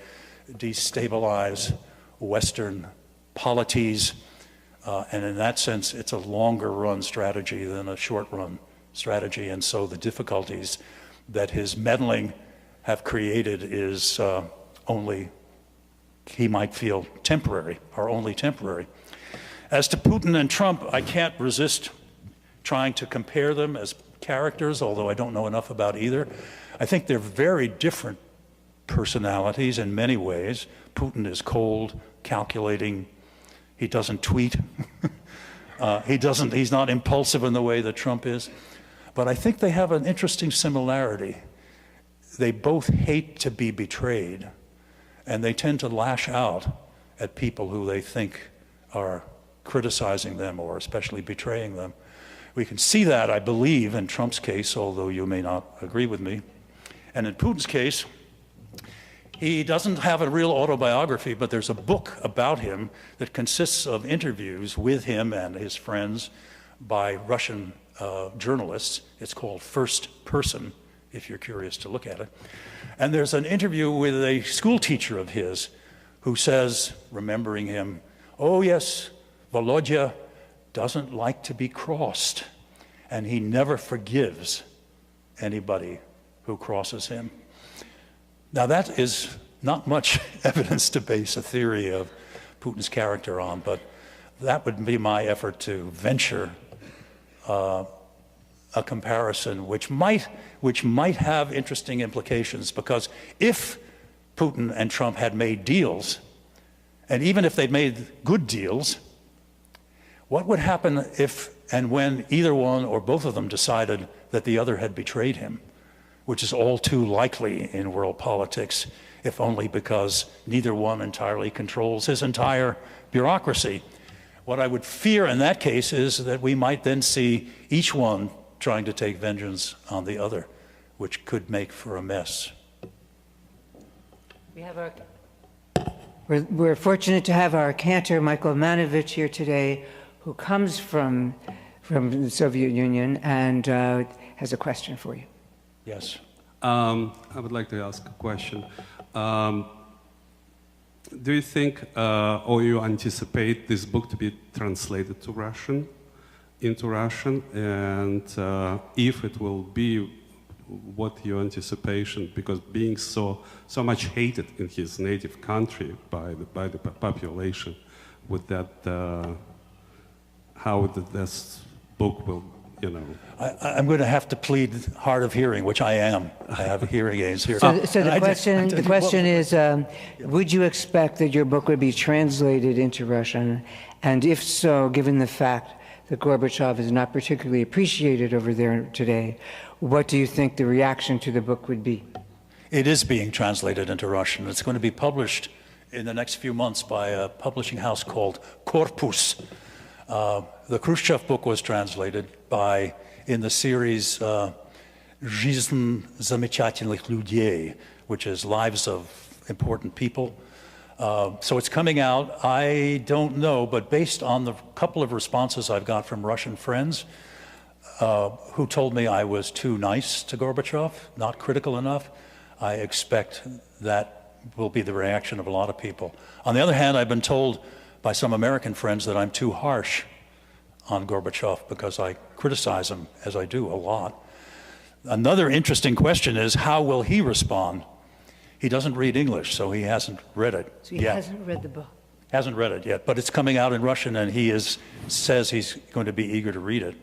S2: destabilize Western polities. And in that sense, it's a longer run strategy than a short run strategy. And so the difficulties that his meddling have created is only, he might feel, temporary, or only temporary. As to Putin and Trump, I can't resist trying to compare them as characters, although I don't know enough about either. I think they're very different personalities in many ways. Putin is cold, calculating. He doesn't tweet. He's not impulsive in the way that Trump is. But I think they have an interesting similarity. They both hate to be betrayed, and they tend to lash out at people who they think are criticizing them or especially betraying them. We can see that, I believe, in Trump's case, although you may not agree with me. And in Putin's case, he doesn't have a real autobiography, but there's a book about him that consists of interviews with him and his friends by Russian journalists. It's called First Person, if you're curious to look at it. And there's an interview with a school teacher of his who says, remembering him, "Oh yes, Volodya doesn't like to be crossed, and he never forgives anybody who crosses him." Now that is not much evidence to base a theory of Putin's character on, but that would be my effort to venture a comparison which might have interesting implications, because if Putin and Trump had made deals, and even if they'd made good deals, what would happen if and when either one or both of them decided that the other had betrayed him, which is all too likely in world politics, if only because neither one entirely controls his entire bureaucracy? What I would fear in that case is that we might then see each one trying to take vengeance on the other, which could make for a mess.
S1: We're fortunate to have our cantor, Michael Manovich, here today, who comes from the Soviet Union and has a question for you.
S2: Yes.
S7: I would like to ask a question. Do you think, or you anticipate this book to be translated to Russian, into Russian, and if it will be, what your anticipation? Because being so much hated in his native country by the population, would that how this book will, you know?
S2: I'm going to have to plead hard of hearing, which I am. I have hearing aids here.
S1: So the question is, would you expect that your book would be translated into Russian? And if so, given the fact that Gorbachev is not particularly appreciated over there today, what do you think the reaction to the book would be?
S2: It is being translated into Russian. It's going to be published in the next few months by a publishing house called Corpus. The Khrushchev book was translated in the series Жизнь замечательных людей, which is Lives of Important People. So it's coming out. I don't know, but based on the couple of responses I've got from Russian friends who told me I was too nice to Gorbachev, not critical enough, I expect that will be the reaction of a lot of people. On the other hand, I've been told by some American friends that I'm too harsh on Gorbachev because I criticize him, as I do, a lot. Another interesting question is, how will he respond? He doesn't read English, so he hasn't read it yet.
S1: So he hasn't read the book.
S2: Hasn't read it yet, but it's coming out in Russian, and he says he's going to be eager to read it.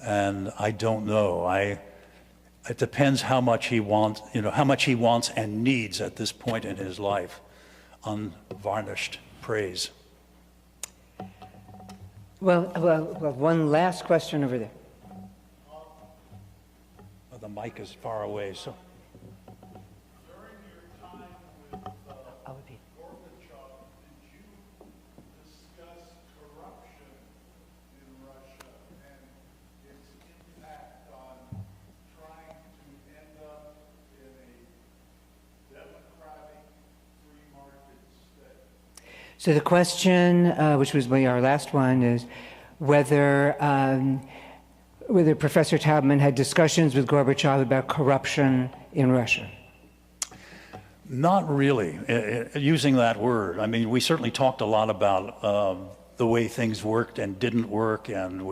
S2: And I don't know. It depends how much he wants, how much he wants and needs at this point in his life, unvarnished praise.
S1: Well, one last question over there.
S2: Well, the mic is far away, so.
S4: During your time with Gorbachev, did you discuss corruption in Russia and its impact on trying to end up in a democratic free market state?
S1: So the question, which was our last one, is whether Professor Taubman had discussions with Gorbachev about corruption in Russia.
S2: Not really, using that word. I mean, we certainly talked a lot about the way things worked and didn't work, and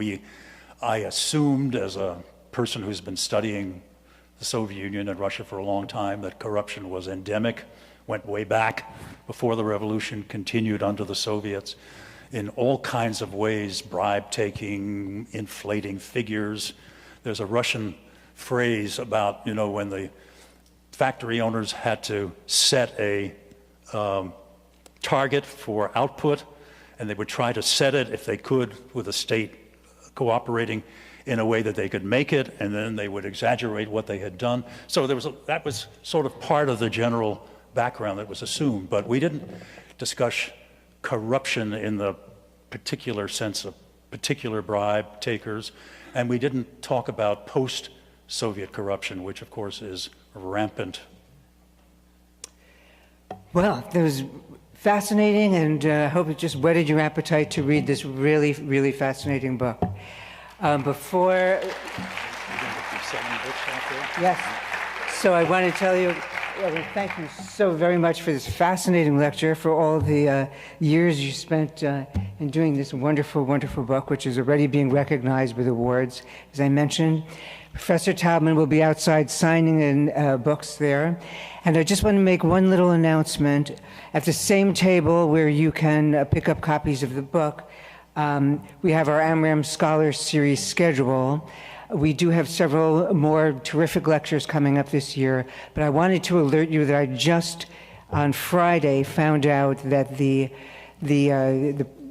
S2: I assumed, as a person who's been studying the Soviet Union and Russia for a long time, that corruption was endemic, went way back before the revolution, continued under the Soviets in all kinds of ways, bribe-taking, inflating figures. There's a Russian phrase about, when the factory owners had to set a target for output, and they would try to set it, if they could, with the state cooperating in a way that they could make it, and then they would exaggerate what they had done. So that was sort of part of the general background that was assumed, but we didn't discuss corruption in the particular sense of particular bribe takers, and we didn't talk about post-Soviet corruption, which of course is rampant.
S1: Well, that was fascinating, and I hope it just whetted your appetite to read this really, really fascinating book. Before... Yes. So I want to tell you, thank you so very much for this fascinating lecture, for all the years you spent in doing this wonderful, wonderful book, which is already being recognized with awards. As I mentioned, Professor Taubman will be outside signing in books there. And I just want to make one little announcement. At the same table where you can pick up copies of the book, we have our Amram Scholar Series schedule. We do have several more terrific lectures coming up this year, but I wanted to alert you that I just on Friday found out that the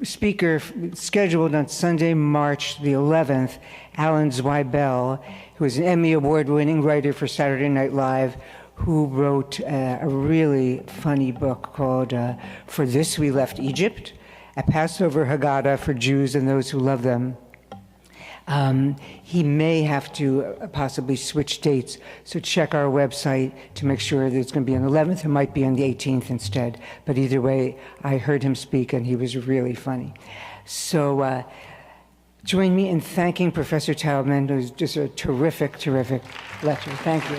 S1: speaker scheduled on Sunday, March the 11th, Alan Zweibel, who is an Emmy Award-winning writer for Saturday Night Live, who wrote a really funny book called For This We Left Egypt. a Passover Haggadah for Jews and those who love them. He may have to possibly switch dates, so check our website to make sure that it's going to be on the 11th. It might be on the 18th instead. But either way, I heard him speak, and he was really funny. So join me in thanking Professor Taubman. It was just a terrific, terrific lecture. Thank you.